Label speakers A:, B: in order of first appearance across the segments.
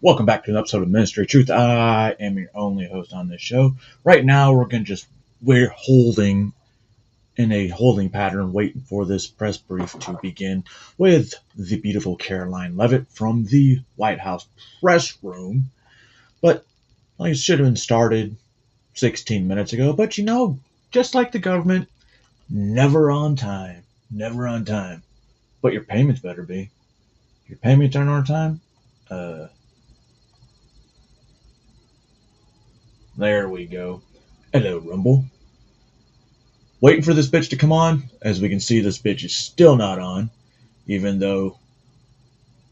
A: Welcome back to an episode of Ministry of Truth. I am your only host on this show. Right now, we're holding in a holding pattern, waiting for this press brief to begin with the beautiful Caroline Levitt from the White House press room. But it should have been started 16 minutes ago. But just like the government, never on time, never on time. But your payments better be. Your payments aren't on time. There we go. Hello, Rumble. Waiting for this bitch to come on. As we can see, this bitch is still not on, even though,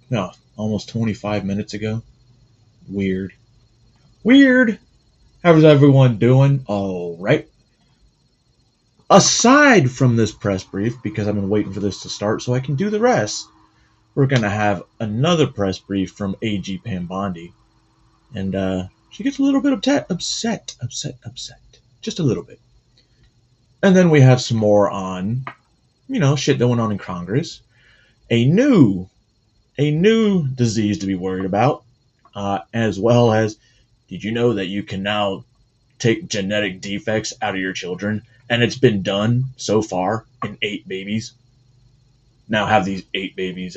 A: no, almost 25 minutes ago. Weird. Weird. How's everyone doing? All right. Aside from this press brief, because I've been waiting for this to start so I can do the rest, we're going to have another press brief from AG Pambondi. And she gets a little bit upset. Just a little bit. And then we have some more on, shit going on in Congress. A new disease to be worried about, as well as, did you know that you can now take genetic defects out of your children? And it's been done so far in 8 babies. Now, have these 8 babies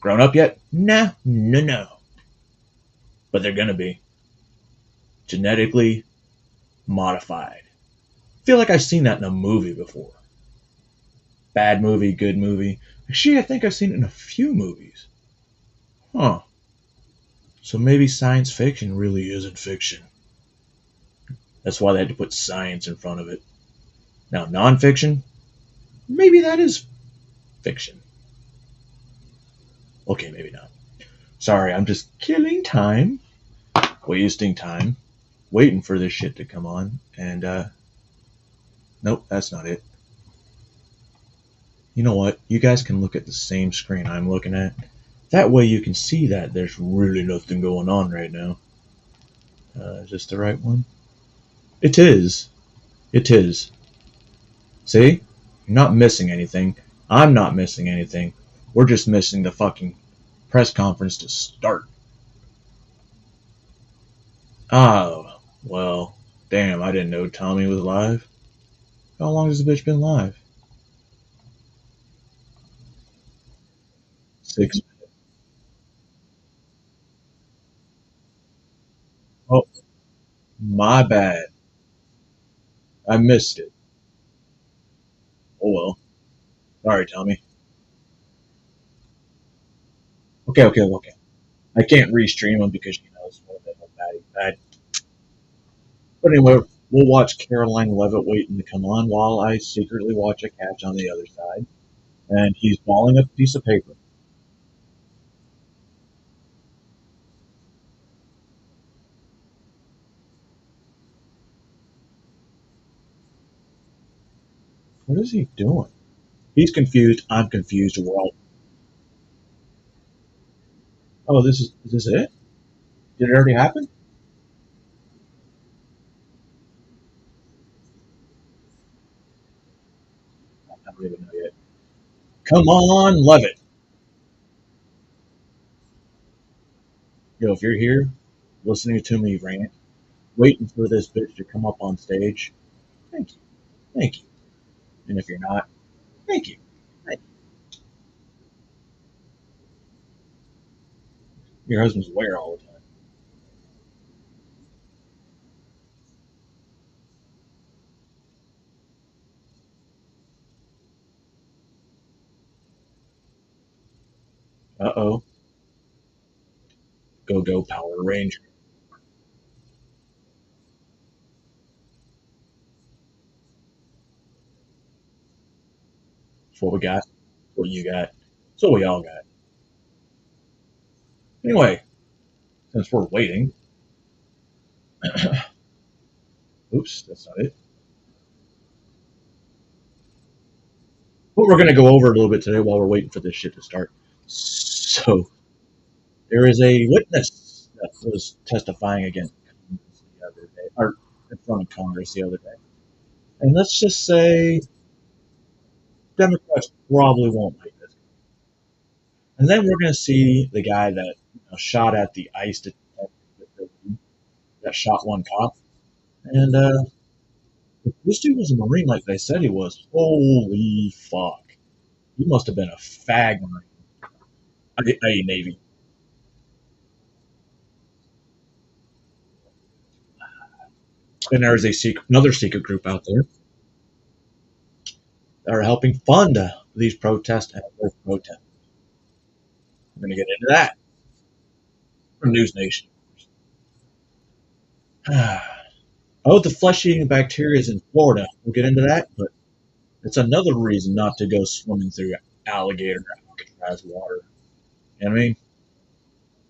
A: grown up yet? No. But they're going to be genetically modified. I feel like I've seen that in a movie before. Bad movie, good movie. Actually, I think I've seen it in a few movies. Huh. So maybe science fiction really isn't fiction. That's why they had to put science in front of it. Now, nonfiction? Maybe that is fiction. Okay, maybe not. Sorry, I'm just killing time. Wasting time. Waiting for this shit to come on. And, nope, that's not it. You know what? You guys can look at the same screen I'm looking at. That way you can see that there's really nothing going on right now. Is this the right one? It is. It is. See? You're not missing anything. I'm not missing anything. We're just missing the fucking press conference to start. Oh, well, damn, I didn't know Tommy was live. How long has the bitch been live? 6. Oh, my bad. I missed it. Oh well. Sorry, Tommy. Okay. I can't restream them because she knows what the hell bad. But anyway, we'll watch Caroline Levitt waiting to come on while I secretly watch a catch on the other side. And he's balling a piece of paper. What is he doing? He's confused. I'm confused. We're all. Oh, is this it? Did it already happen? I don't even know yet. Come on, Levitt. Yo, if you're here, listening to me rant, waiting for this bitch to come up on stage, thank you. Thank you. And if you're not, thank you. Thank you. Your husband's where all the time? Uh-oh. Go Power Ranger. That's what we got. That's what you got. That's what we all got. Anyway, since we're waiting, oops, that's not it. But we're going to go over a little bit today while we're waiting for this shit to start. So, there is a witness that was testifying against Congress the other day, or in front of Congress the other day. And let's just say Democrats probably won't like this. And then we're going to see the guy that shot at the ICE detective that shot one cop. And if this dude was a Marine like they said he was, holy fuck. He must have been a fag Marine. A Navy. And there's another secret group out there that are helping fund these protests and other protests. We're going to get into that from News Nation. Oh, the flesh-eating bacteria is in Florida. We'll get into that, but it's another reason not to go swimming through alligator Alcatraz water. You know what I mean?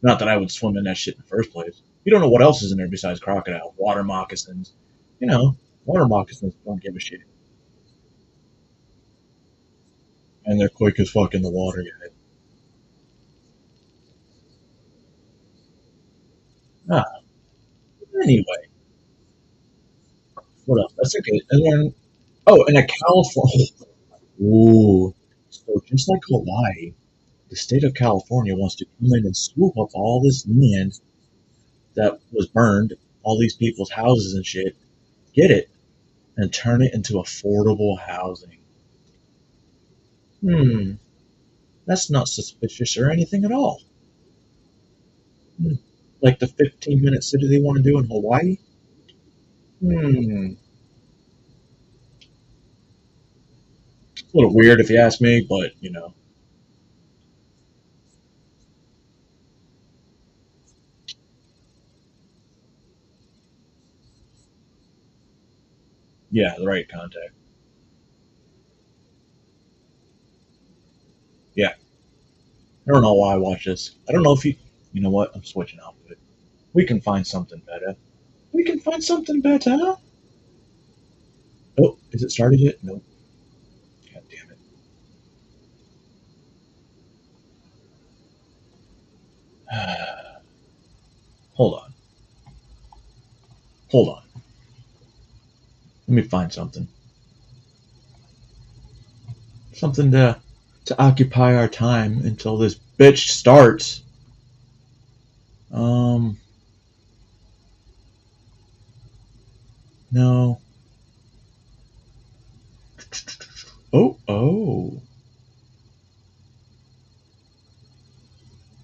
A: Not that I would swim in that shit in the first place. You don't know what else is in there besides crocodile, water moccasins. You know, water moccasins don't give a shit. And they're quick as fuck in the water, guys. Ah, anyway, what else? That's okay. And then, oh, and a California. Ooh. So just like Hawaii, the state of California wants to come in and swoop up all this land that was burned, all these people's houses and shit, get it, and turn it into affordable housing. Hmm, that's not suspicious or anything at all. Hmm. Like the 15-minute city they want to do in Hawaii? Hmm, a little weird if you ask me, but yeah, the right contact. Yeah, I don't know why I watch this. I don't know if you know what? I'm switching out of it. We can find something better. We can find something better. Oh, is it started yet? No. God damn it. Hold on. Hold on. Let me find something. Something to occupy our time until this bitch starts. Um, no. Oh, oh.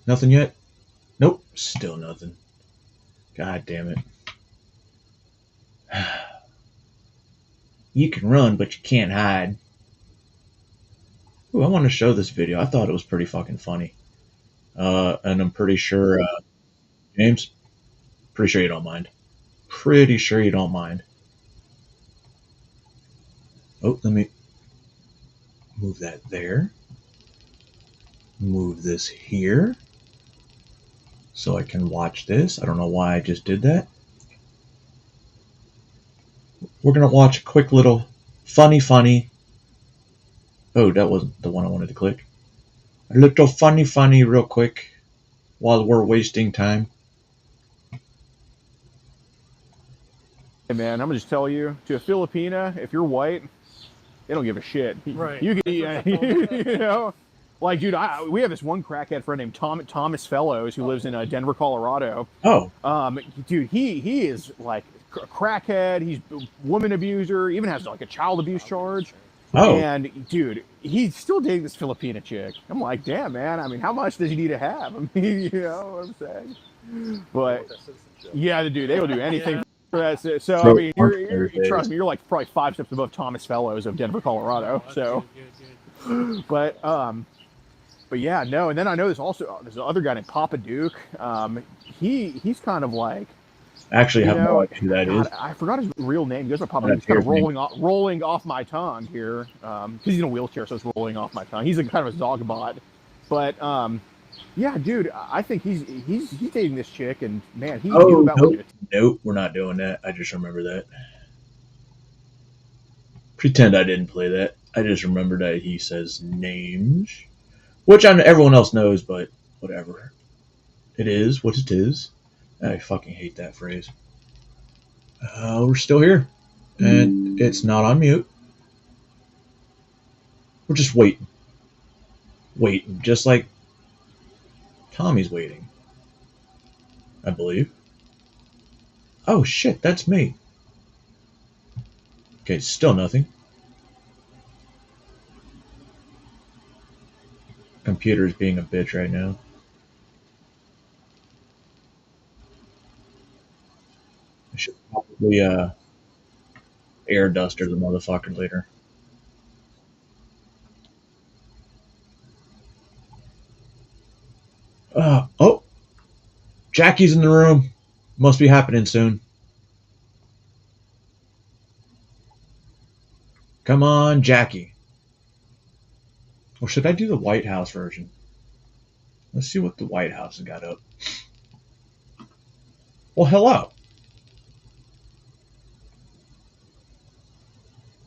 A: Nothing yet? Nope. Still nothing. God damn it. You can run, but you can't hide. Ooh, I want to show this video. I thought it was pretty fucking funny. And I'm pretty sure, James, pretty sure you don't mind. Pretty sure you don't mind. Oh, let me move that there. Move this here so I can watch this. I don't know why I just did that. We're going to watch a quick little funny. Oh, that wasn't the one I wanted to click. A little funny real quick while we're wasting time.
B: Hey man, I'm gonna just tell you, to a Filipina, if you're white, they don't give a shit.
C: Right.
B: You can, you know, like dude, we have this one crackhead friend named Thomas Fellows who lives in Denver, Colorado.
A: Oh,
B: Dude, he is like a crackhead. He's a woman abuser. Even has like a child abuse charge.
A: oh.
B: And dude, he's still dating this Filipina chick. I'm like, damn man. I mean, how much does he need to have? I mean, you know what I'm saying? But yeah, dude, they will do anything. That's it. So I mean, trust me, you're like probably 5 steps above Thomas Fellows of Denver, Colorado. So, but yeah, no. And then I know there's another guy named Papa Duke. He's kind of like,
A: Actually, I have no idea who that is.
B: I forgot his real name. He goes by Papa Duke. It's kind of rolling off my tongue here. Because he's in a wheelchair, so it's rolling off my tongue. He's a kind of a Zogbot, but yeah, dude, I think he's dating this chick, and man, he knew about
A: Nope, we're not doing that. I just remember that. Pretend I didn't play that. I just remembered that he says names, which everyone else knows, but whatever. It is what it is. I fucking hate that phrase. We're still here, and it's not on mute. We're just waiting, just like Tommy's waiting. I believe. Oh shit, that's me. Okay, still nothing. Computer's being a bitch right now. I should probably air duster the motherfucker later. Oh, Jackie's in the room. Must be happening soon. Come on, Jackie. Or should I do the White House version? Let's see what the White House has got up. Well, hello.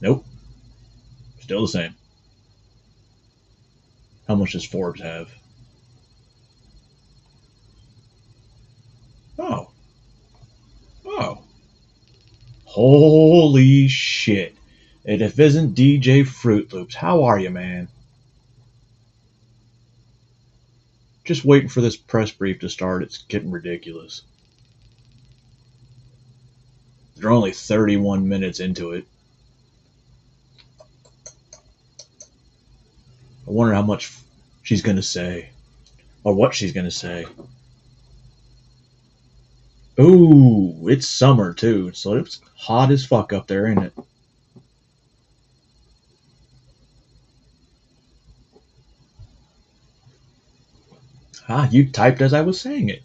A: Nope, still the same. How much does Forbes have? Oh, oh. Holy shit. And if isn't DJ Fruit Loops, how are you, man? Just waiting for this press brief to start. It's getting ridiculous. They're only 31 minutes into it. I wonder how much she's going to say. Or what she's going to say. Ooh, it's summer too, so it's hot as fuck up there, ain't it? Ah, you typed as I was saying it.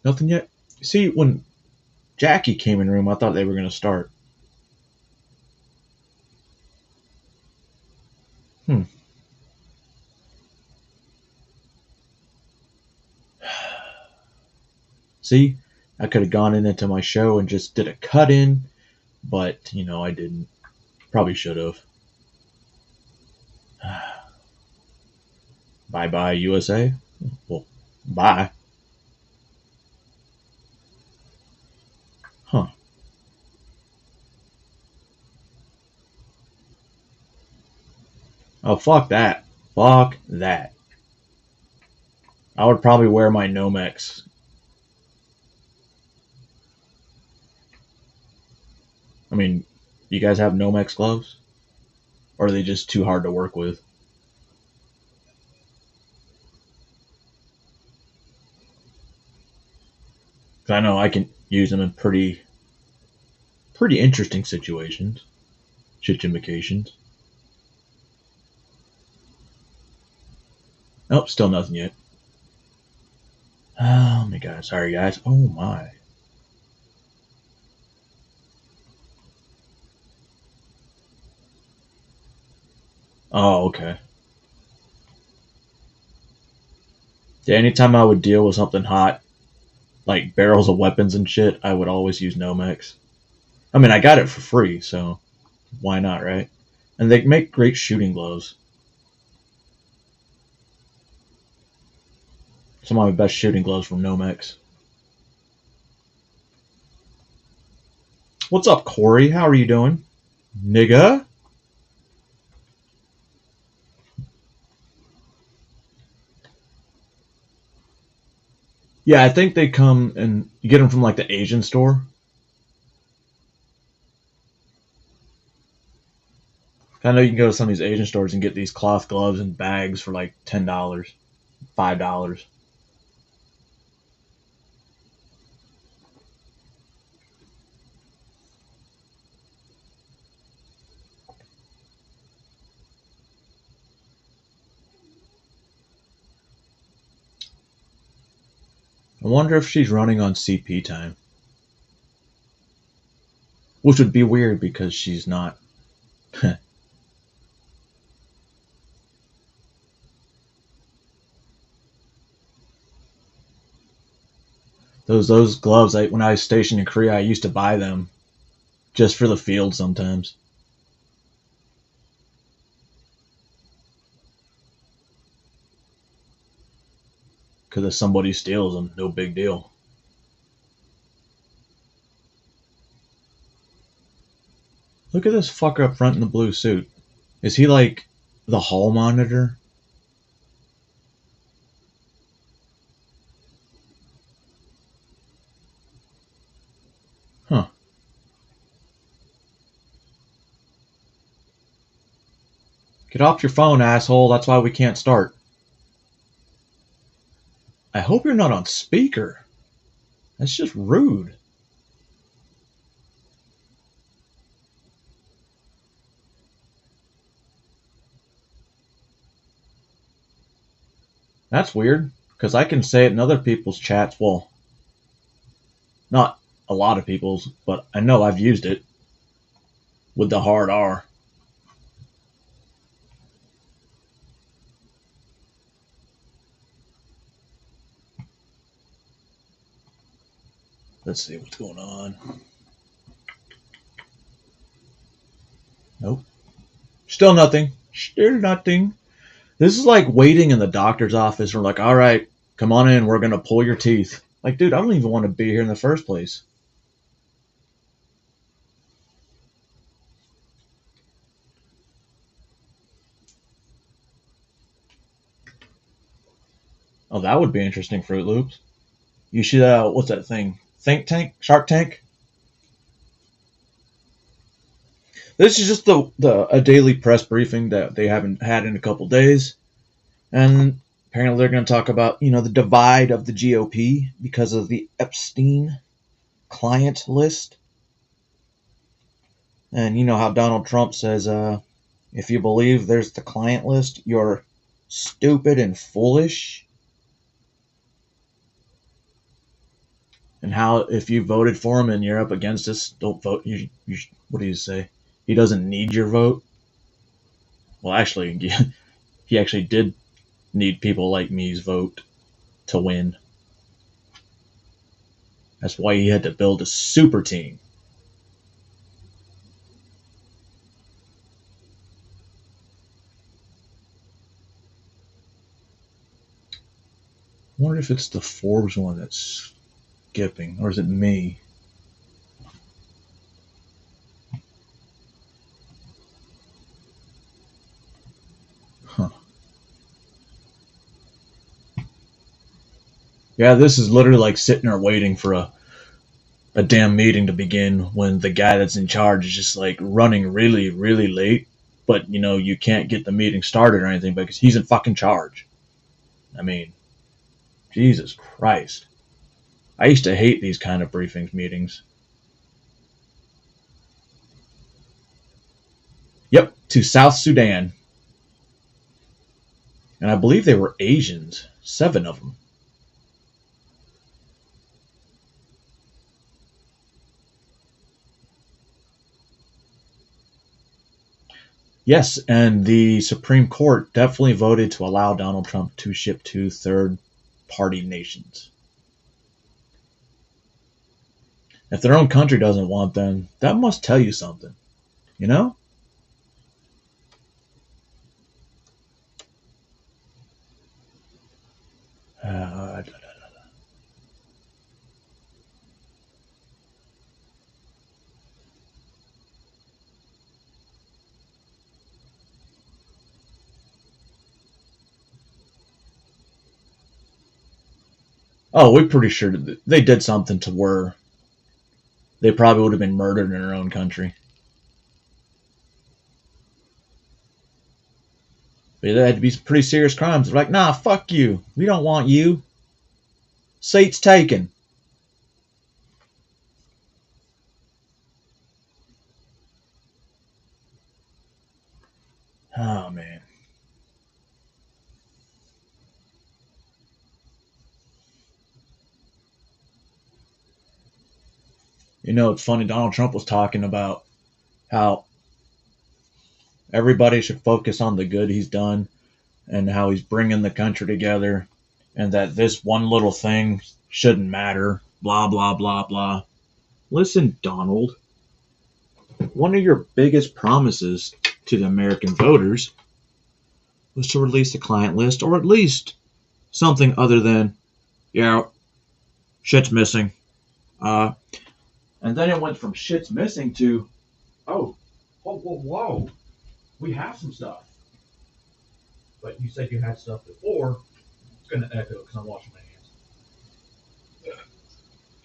A: Nothing yet? See, when Jackie came in the room, I thought they were going to start. Hmm. See, I could have gone into my show and just did a cut in, but, I didn't. Probably should have. Bye bye, USA. Well, bye. Huh. Oh, fuck that. Fuck that. I would probably wear my Nomex. I mean, you guys have Nomex gloves? Or are they just too hard to work with? 'Cause I know I can use them in pretty interesting situations. Situations. Nope, still nothing yet. Oh my god, sorry guys. Oh my. Oh, okay. Yeah, anytime I would deal with something hot, like barrels of weapons and shit, I would always use Nomex. I mean, I got it for free, so why not, right? And they make great shooting gloves. Some of my best shooting gloves from Nomex. What's up, Corey? How are you doing? Nigga? Yeah, I think they come and you get them from like the Asian store. I know you can go to some of these Asian stores and get these cloth gloves and bags for like $10, $5. I wonder if she's running on CP time. Which would be weird because she's not. Those gloves, when I was stationed in Korea, I used to buy them just for the field sometimes. Because if somebody steals them, no big deal. Look at this fucker up front in the blue suit. Is he like The hall monitor? Huh. Get off your phone, asshole. That's why we can't start. I hope you're not on speaker. That's just rude. That's weird, because I can say it in other people's chats. Well, not a lot of people's, but I know I've used it with the hard R. Let's see what's going on. Nope. Still nothing. Still nothing. This is like waiting in the doctor's office. We're like, all right, come on in. We're going to pull your teeth. Like, dude, I don't even want to be here in the first place. Oh, that would be interesting, Fruit Loops. You should, what's that thing? Think Tank? Shark Tank? This is just the a daily press briefing that they haven't had in a couple days. And apparently they're going to talk about, the divide of the GOP because of the Epstein client list. And you know how Donald Trump says, if you believe there's the client list, you're stupid and foolish. And how if you voted for him and you're up against us, don't vote. What do you say? He doesn't need your vote. Well, actually, he actually did need people like me's vote to win. That's why he had to build a super team. I wonder if it's the Forbes one that's skipping, or is it me? Huh. Yeah, this is literally like sitting there waiting for a damn meeting to begin when the guy that's in charge is just like running really, really late. But you can't get the meeting started or anything because he's in fucking charge. I mean, Jesus Christ. I used to hate these kind of briefings meetings. Yep, to South Sudan. And I believe they were Asians, 7 of them. Yes, and the Supreme Court definitely voted to allow Donald Trump to ship to third party nations. If their own country doesn't want them, that must tell you something, you know? Uh, oh, we're pretty sure that they did something to where they probably would have been murdered in their own country. But they had to be some pretty serious crimes. They're like, nah, fuck you. We don't want you. Seats taken. Oh, man. It's funny. Donald Trump was talking about how everybody should focus on the good he's done and how he's bringing the country together and that this one little thing shouldn't matter. Blah, blah, blah, blah. Listen, Donald, one of your biggest promises to the American voters was to release the client list or at least something other than, yeah, shit's missing. Uh, and then it went from shit's missing to, oh, whoa, whoa, whoa. We have some stuff. but you said you had stuff before. It's going to echo because I'm washing my hands.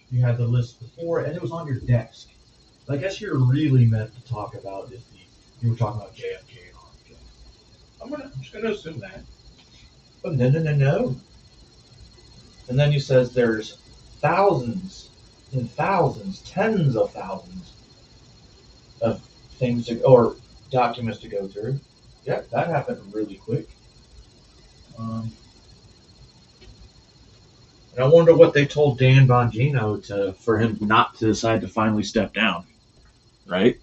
A: You had the list before, and it was on your desk. I guess you're really meant to talk about is you were talking about JFK and RFK. I'm just gonna assume that. But no. And then you says there's thousands and thousands, tens of thousands of things or documents to go through. Yep, that happened really quick. Um, and I wonder what they told Dan Bongino for him not to decide to finally step down, right?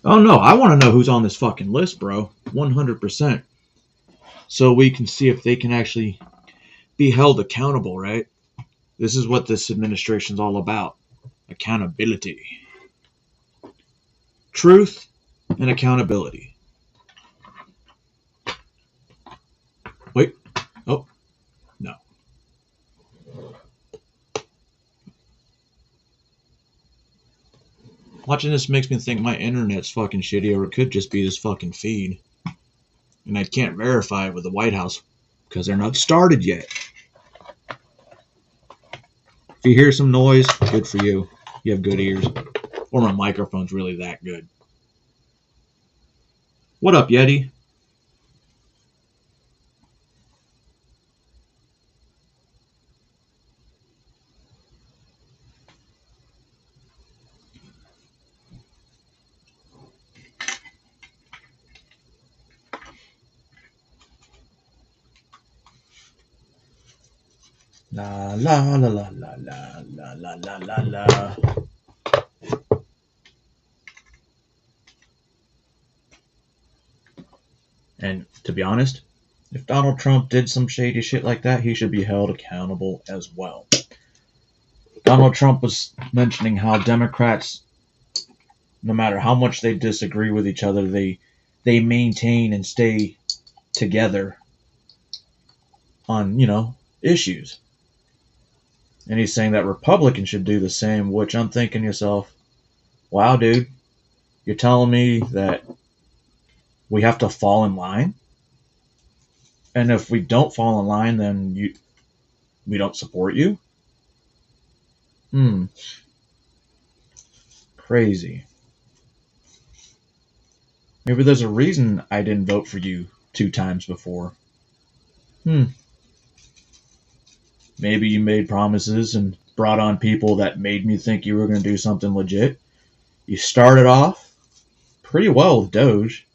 A: Oh no, I want to know who's on this fucking list, bro. 100%. So we can see if they can actually be held accountable, right? This is what this administration's all about. Accountability. Truth and accountability. Wait. Oh, no. Watching this makes me think my internet's fucking shitty, or it could just be this fucking feed. And I can't verify it with the White House because they're not started yet. If you hear some noise, good for you. You have good ears. Or my microphone's really that good. What up, Yeti? La la la la la la la la la la la. And to be honest, if Donald Trump did some shady shit like that, he should be held accountable as well. Donald Trump was mentioning how Democrats, no matter how much they disagree with each other, they maintain and stay together on, issues. And he's saying that Republicans should do the same, which I'm thinking to yourself, wow, dude, you're telling me that we have to fall in line? And if we don't fall in line, then we don't support you? Crazy. Maybe there's a reason I didn't vote for you 2 times before. Maybe you made promises and brought on people that made me think you were going to do something legit. You started off pretty well with Doge.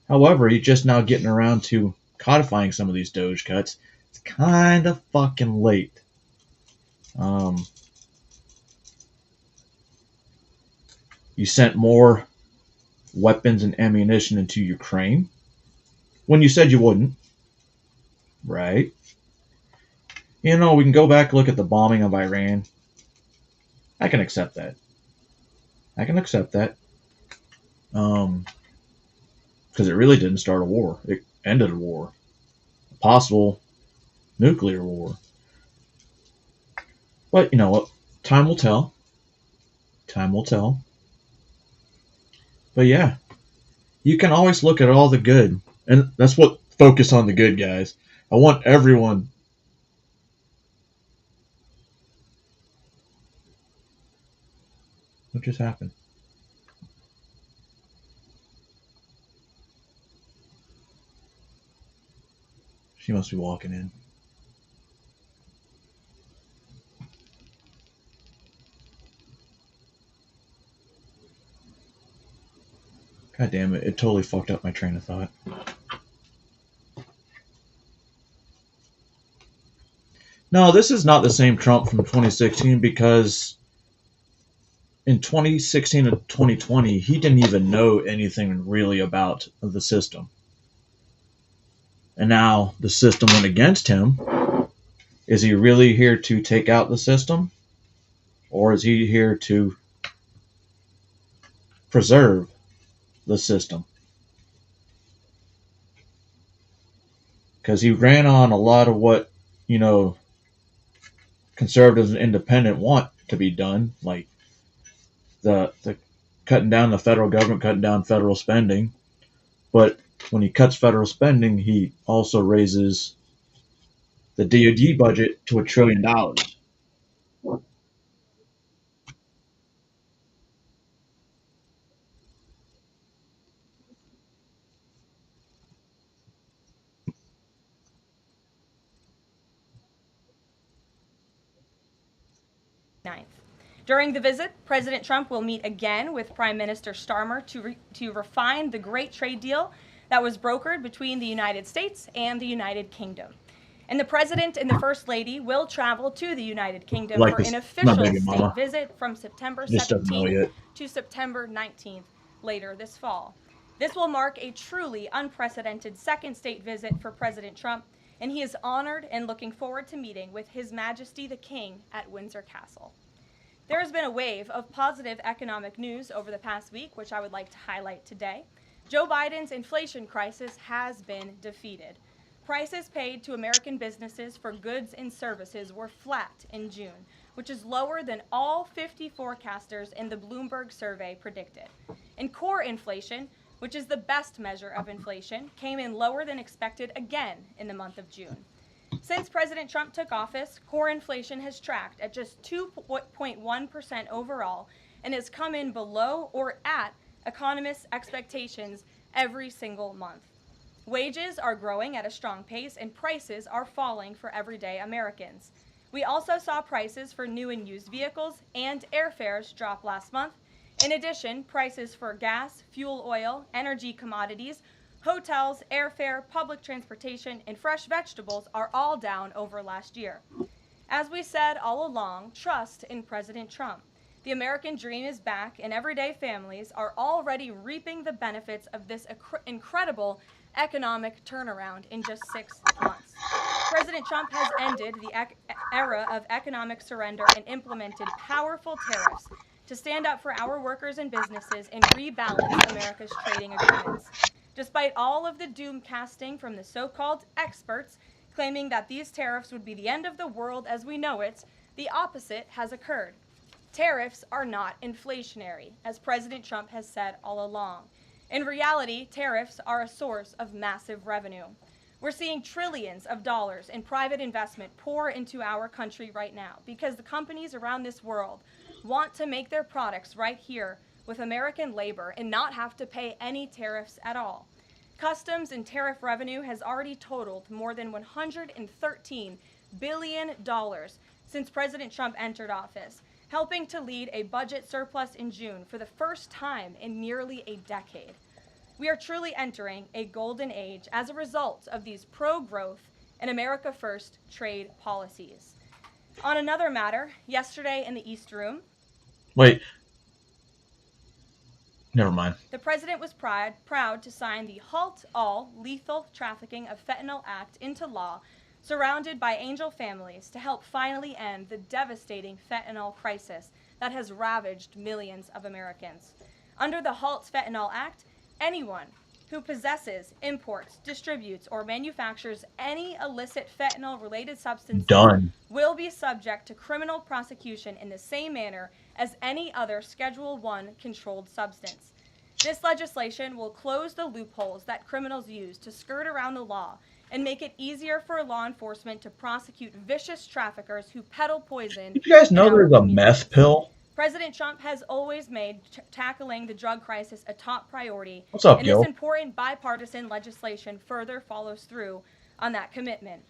A: However, you're just now getting around to codifying some of these Doge cuts. It's kind of fucking late. You sent more weapons and ammunition into Ukraine when you said you wouldn't, right? We can go back and look at the bombing of Iran. I can accept that. Because it really didn't start a war. It ended a war. A possible nuclear war. But you know what? Time will tell. Time will tell. But yeah, you can always look at all the good. And that's what focus on the good, guys. I want everyone. What just happened? She must be walking in. God damn it. It totally fucked up my train of thought. No, this is not the same Trump from 2016 because in 2016 and 2020, he didn't even know anything really about the system. And now the system went against him. Is he really here to take out the system? Or is he here to preserve the system? Because he ran on a lot of what, you know, conservatives and independent want to be done, like the cutting down the federal government, cutting down federal spending. But when he cuts federal spending, he also raises the DoD budget to $1 trillion.
C: Ninth. During the visit, President Trump will meet again with Prime Minister Starmer to refine the great trade deal that was brokered between the United States and the United Kingdom. And the President and the First Lady will travel to the United Kingdom
A: Like
C: for
A: this,
C: an
A: my
C: official
A: baby
C: state
A: mama.
C: visit from September
A: Just doesn't know
C: 17th
A: yet.
C: to September 19th later this fall. This will mark a truly unprecedented second state visit for President Trump, and he is honored and looking forward to meeting with His Majesty the King at Windsor Castle. There has been a wave of positive economic news over the past week, which I would like to highlight today. Joe Biden's inflation crisis has been defeated. Prices paid to American businesses for goods and services were flat in June, which is lower than all 50 forecasters in the Bloomberg survey predicted. And core inflation, which is the best measure of inflation, came in lower than expected again in the month of June. Since President Trump took office, core inflation has tracked at just 2.1% overall and has come in below or at economists' expectations every single month. Wages are growing at a strong pace and prices are falling for everyday Americans. We also saw prices for new and used vehicles and airfares drop last month. In addition, prices for gas, fuel oil, energy commodities, hotels, airfare, public transportation, and fresh vegetables are all down over last year. As we said all along, trust in President Trump. The American dream is back, and everyday families are already reaping the benefits of this incredible economic turnaround in just 6 months. President Trump has ended the era of economic surrender and implemented powerful tariffs to stand up for our workers and businesses and rebalance America's trading agreements. Despite all of the doom casting from the so called experts claiming that these tariffs would be the end of the world as we know it, the opposite has occurred. Tariffs are not inflationary, as President Trump has said all along. In reality, tariffs are a source of massive revenue. We're seeing trillions of dollars in private investment pour into our country right now because the companies around this world want to make their products right here with American labor and not have to pay any tariffs at all. Customs and tariff revenue has already totaled more than $113 billion since President Trump entered office, helping to lead a budget surplus in June for the first time in nearly a decade. We are truly entering a golden age as a result of these pro-growth and America First trade policies. On another matter, yesterday in the East Room,
A: Wait, never mind.
C: the president was proud to sign the Halt All Lethal Trafficking of Fentanyl Act into law, surrounded by angel families to help finally end the devastating fentanyl crisis that has ravaged millions of Americans. Under the Halt Fentanyl Act, anyone who possesses, imports, distributes, or manufactures any illicit fentanyl-related substances
A: Done.
C: will be subject to criminal prosecution in the same manner as any other Schedule I controlled substance. This legislation will close the loopholes that criminals use to skirt around the law and make it easier for law enforcement to prosecute vicious traffickers who peddle poison.
A: Did you guys know
C: in our
A: there's a
C: communities.
A: meth pill?
C: President Trump has always made tackling the drug crisis a top priority,
A: What's up,
C: and
A: yo?
C: this important bipartisan legislation further follows through on that commitment.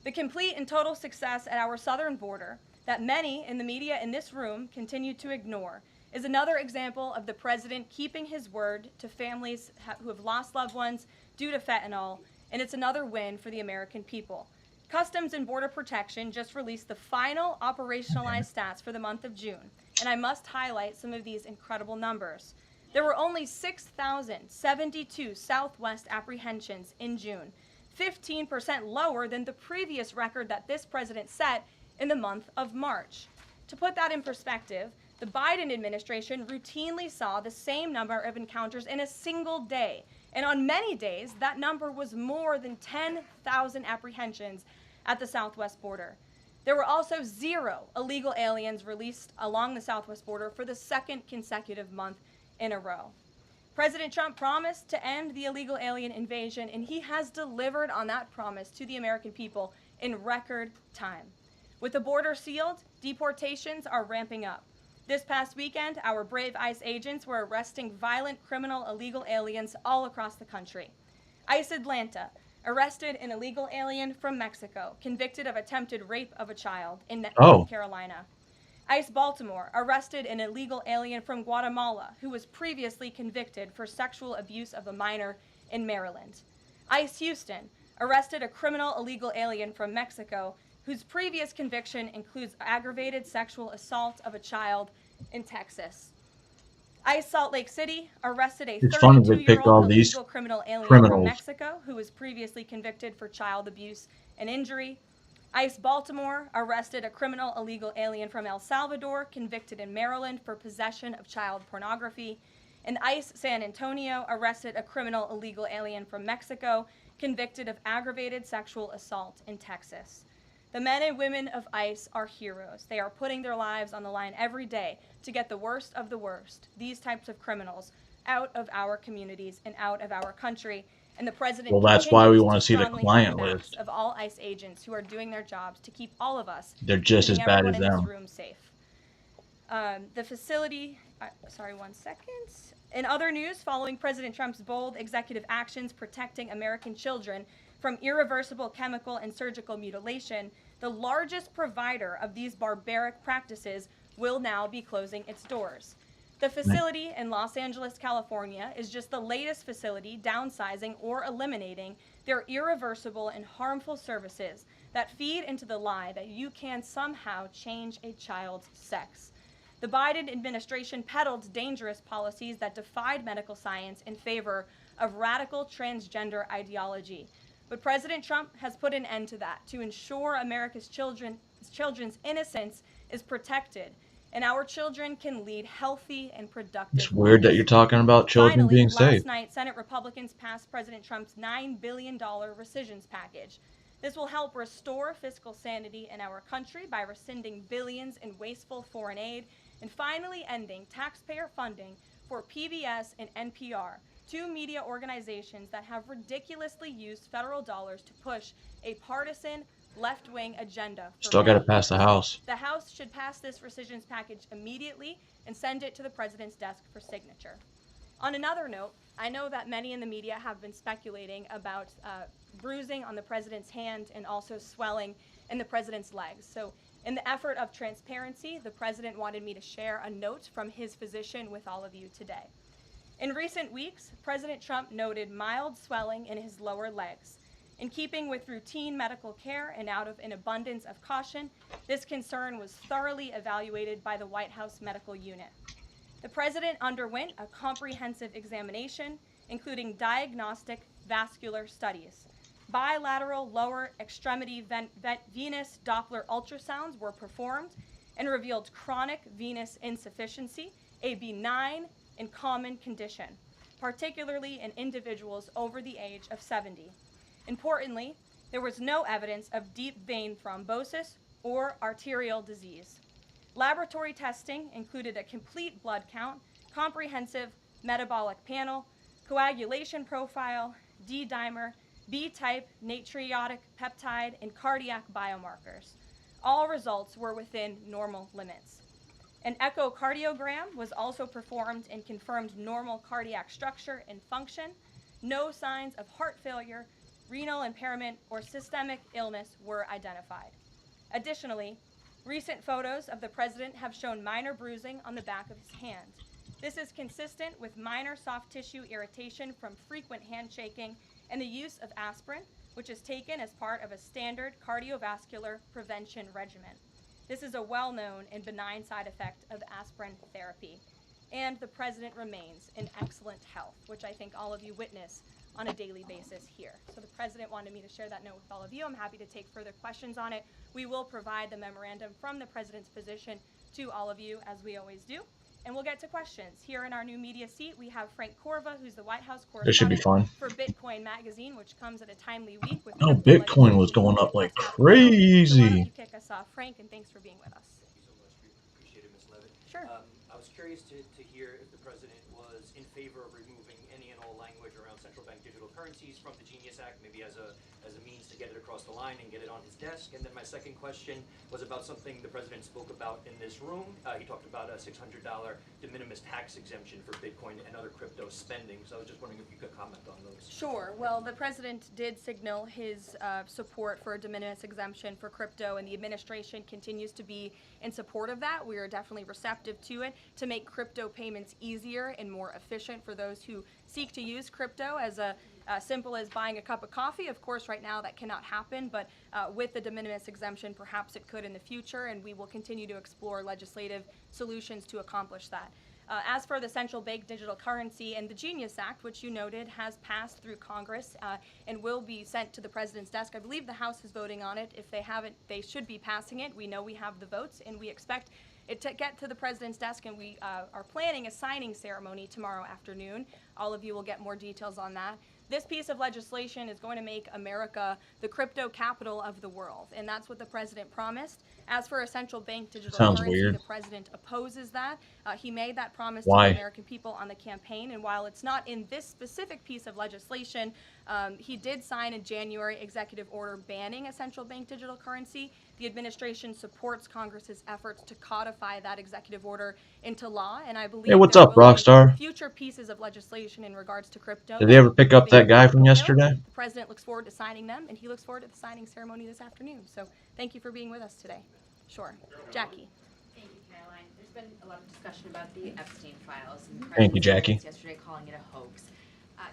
C: The complete and total success at our southern border that many in the media in this room continue to ignore is another example of the president keeping his word to families who have lost loved ones due to fentanyl, and it's another win for the American people. Customs and Border Protection just released the final operationalized stats for the month of June, and I must highlight some of these incredible numbers. There were only 6,072 Southwest apprehensions in June, 15% lower than the previous record that this president set in the month of March. To put that in perspective, the Biden administration routinely saw the same number of encounters in a single day, and on many days, that number was more than 10,000 apprehensions at the southwest border. There were also 0 illegal aliens released along the southwest border for the second consecutive month in a row. President Trump promised to end the illegal alien invasion, and he has delivered on that promise to the American people in record time. With the border sealed, deportations are ramping up. This past weekend, our brave ICE agents were arresting violent criminal illegal aliens all across the country. ICE Atlanta arrested an illegal alien from Mexico, convicted of attempted rape of a child in North Carolina. ICE Baltimore arrested an illegal alien from Guatemala who was previously convicted for sexual abuse of a minor in Maryland. ICE Houston arrested a criminal illegal alien from Mexico whose previous conviction includes aggravated sexual assault of a child in Texas. ICE Salt Lake City arrested a 32-year-old illegal criminal alien from Mexico who was previously convicted for child abuse and injury. ICE Baltimore arrested a criminal illegal alien from El Salvador convicted in Maryland for possession of child pornography. And ICE San Antonio arrested a criminal illegal alien from Mexico convicted of aggravated sexual assault in Texas. The men and women of ICE are heroes. They are putting their lives on the line every day to get the worst of the worst, these types of criminals, out of our communities and out of our country. And the president
A: well, that's why we want to see the client list
C: of all ICE agents who are doing their jobs to keep all of us,
A: they're just as bad as them,
C: in this room safe. The facility, one second. In other news, following President Trump's bold executive actions protecting American children from irreversible chemical and surgical mutilation, the largest provider of these barbaric practices will now be closing its doors. The facility in Los Angeles, California, is just the latest facility downsizing or eliminating their irreversible and harmful services that feed into the lie that you can somehow change a child's sex. The Biden administration peddled dangerous policies that defied medical science in favor of radical transgender ideology. But President Trump has put an end to that to ensure America's children's innocence is protected and our children can lead healthy and productive lives.
A: It's weird that you're talking about children being safe.
C: Last night, Senate Republicans passed President Trump's $9 billion rescissions package. This will help restore fiscal sanity in our country by rescinding billions in wasteful foreign aid and finally ending taxpayer funding for PBS and NPR, 2 media organizations that have ridiculously used federal dollars to push a partisan left-wing agenda.
A: Still got to pass the House.
C: The House should pass this rescissions package immediately and send it to the president's desk for signature. On another note, I know that many in the media have been speculating about bruising on the president's hand and also swelling in the president's legs. So in the effort of transparency, the president wanted me to share a note from his physician with all of you today. In recent weeks, President Trump noted mild swelling in his lower legs. In keeping with routine medical care and out of an abundance of caution, this concern was thoroughly evaluated by the White House medical unit. The president underwent a comprehensive examination, including diagnostic vascular studies. Bilateral lower extremity venous Doppler ultrasounds were performed and revealed chronic venous insufficiency, a benign and common condition, particularly in individuals over the age of 70. Importantly, there was no evidence of deep vein thrombosis or arterial disease. Laboratory testing included a complete blood count, comprehensive metabolic panel, coagulation profile, D-dimer, B-type natriuretic peptide, and cardiac biomarkers. All results were within normal limits. An echocardiogram was also performed and confirmed normal cardiac structure and function. No signs of heart failure, renal impairment, or systemic illness were identified. Additionally, recent photos of the president have shown minor bruising on the back of his hand. This is consistent with minor soft tissue irritation from frequent handshaking and the use of aspirin, which is taken as part of a standard cardiovascular prevention regimen. This is a well-known and benign side effect of aspirin therapy. And the president remains in excellent health, which I think all of you witness on a daily basis here. So the president wanted me to share that note with all of you. I'm happy to take further questions on it. We will provide the memorandum from the president's position to all of you, as we always do. And we'll get to questions. Here in our new media seat, we have Frank Corva, who's the White House
A: This should be
C: correspondent
A: fun.
C: for Bitcoin Magazine, which comes at a timely week with
A: Oh,
C: crypto
A: Bitcoin was
C: legislation
A: going
C: moving
A: up like
C: across Capitol Hill. So why don't
A: crazy.
C: you kick us off, Frank, and thanks for being with us.
D: Thank you so much. We appreciate it, Ms. Levitt.
C: Sure.
D: I was curious to hear if the president was in favor of removing any and all language around central bank digital currencies from the Genius Act, maybe as a means to get it across the line and get it on his desk. And then my second question was about something the president spoke about in this room. He talked about a $600 de minimis tax exemption for Bitcoin and other crypto spending. So I was just wondering if you could comment on those.
C: Sure. Well, the president did signal his support for a de minimis exemption for crypto, and the administration continues to be in support of that. We are definitely receptive to it to make crypto payments easier and more efficient for those who seek to use crypto as simple as buying a cup of coffee. Of course, right now that cannot happen, but with the de minimis exemption, perhaps it could in the future, and we will continue to explore legislative solutions to accomplish that. As for the central bank digital currency and the Genius Act, which you noted has passed through Congress and will be sent to the president's desk. I believe the House is voting on it. If they haven't, they should be passing it. We know we have the votes, and we expect it to get to the president's desk, and we are planning a signing ceremony tomorrow afternoon. All of you will get more details on that. This piece of legislation is going to make America the crypto capital of the world, and that's what the president promised. As for a central bank digital
A: Sounds
C: currency,
A: weird.
C: the president opposes that. He made that promise to
A: Why?
C: the American people on the campaign, and while it's not in this specific piece of legislation, he did sign a January executive order banning a central bank digital currency. The administration supports Congress's efforts to codify that executive order into law, and I believe
A: Hey, what's
C: there
A: up,
C: will be
A: Rockstar?
C: future pieces of legislation in regards to crypto.
A: Did they ever pick up
C: moving
A: that guy from
C: Capitol Hill.
A: yesterday?
C: The president looks forward to signing them, and he looks forward to the signing ceremony this afternoon. So thank you for being with us today. Sure. Jackie.
E: Thank you, Caroline. There's been a lot of discussion about the Epstein files. And the
A: Thank you,
E: president
A: Jackie.
E: was yesterday calling it a hoax.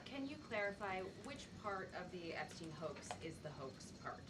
E: Can you clarify which part of the Epstein hoax is the hoax part?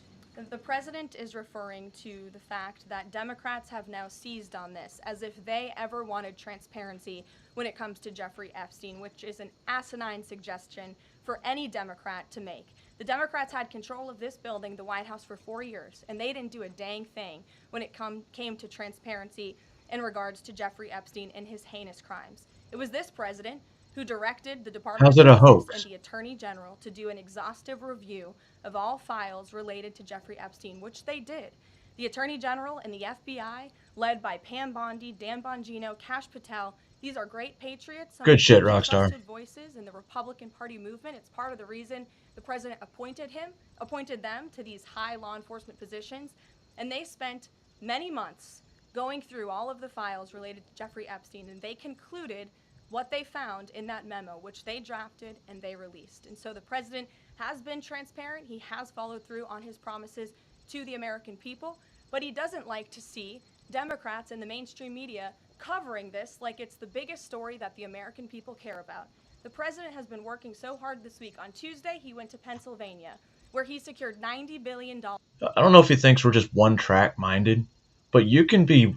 C: The president is referring to the fact that Democrats have now seized on this as if they ever wanted transparency when it comes to Jeffrey Epstein, which is an asinine suggestion for any Democrat to make. The Democrats had control of this building, the White House, for 4 years, and they didn't do a dang thing when it came to transparency in regards to Jeffrey Epstein and his heinous crimes. It was this president who directed the Department
A: How's
C: of
A: it a
C: Justice
A: hoax?
C: and the Attorney General to do an exhaustive review of all files related to Jeffrey Epstein, which they did. The Attorney General and the FBI, led by Pam Bondi, Dan Bongino, Kash Patel, these are great patriots. Some
A: Good
C: of the
A: shit,
C: most
A: Rockstar.
C: trusted voices in the Republican Party movement. It's part of the reason the president appointed them to these high law enforcement positions, and they spent many months going through all of the files related to Jeffrey Epstein, and they concluded what they found in that memo, which they drafted and they released. And so the president has been transparent. He has followed through on his promises to the American people, but he doesn't like to see Democrats in the mainstream media covering this like it's the biggest story that the American people care about. The president has been working so hard this week. On Tuesday, he went to Pennsylvania, where he secured $90 billion.
A: I don't know if he thinks we're just one-track minded, but you can be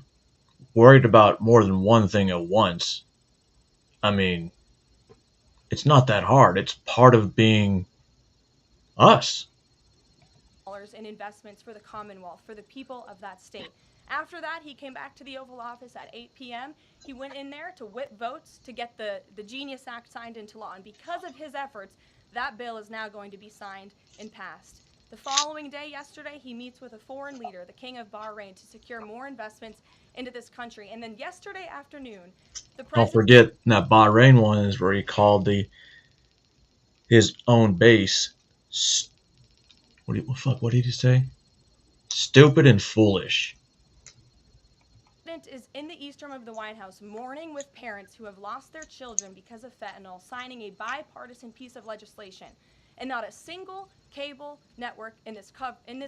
A: worried about more than one thing at once. I mean, it's not that hard. It's part of being us.
C: In investments for the Commonwealth, for the people of that state. After that, he came back to the Oval Office at 8 p.m. He went in there to whip votes to get the Genius Act signed into law. And because of his efforts, that bill is now going to be signed and passed. The following day, yesterday, he meets with a foreign leader, the King of Bahrain, to secure more investments into this country. And then yesterday afternoon, the
A: Don't
C: president...
A: forget that Bahrain one is where he called his own base. What did he say? Stupid and foolish.
C: Is in the east room of the White House mourning with parents who have lost their children because of fentanyl, signing a bipartisan piece of legislation. And not a single cable network in this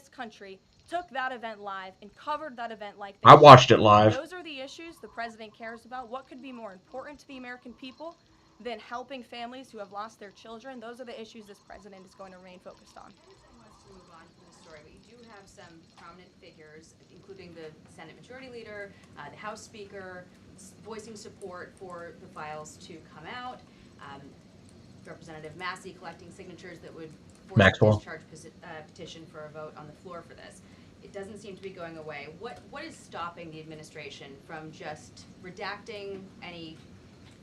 C: country took that event live and covered that event like they
A: I watched
C: should.
A: it live.
C: Those are the issues the president cares about. What could be more important to the American people than helping families who have lost their children? Those are the issues this president is going to remain focused on.
E: have some prominent figures, including the Senate Majority Leader, the House Speaker, voicing support for the files to come out. Representative Massey collecting signatures that would force a
A: Maxwell.
E: discharge petition for a vote on the floor for this. It doesn't seem to be going away. What is stopping the administration from just redacting any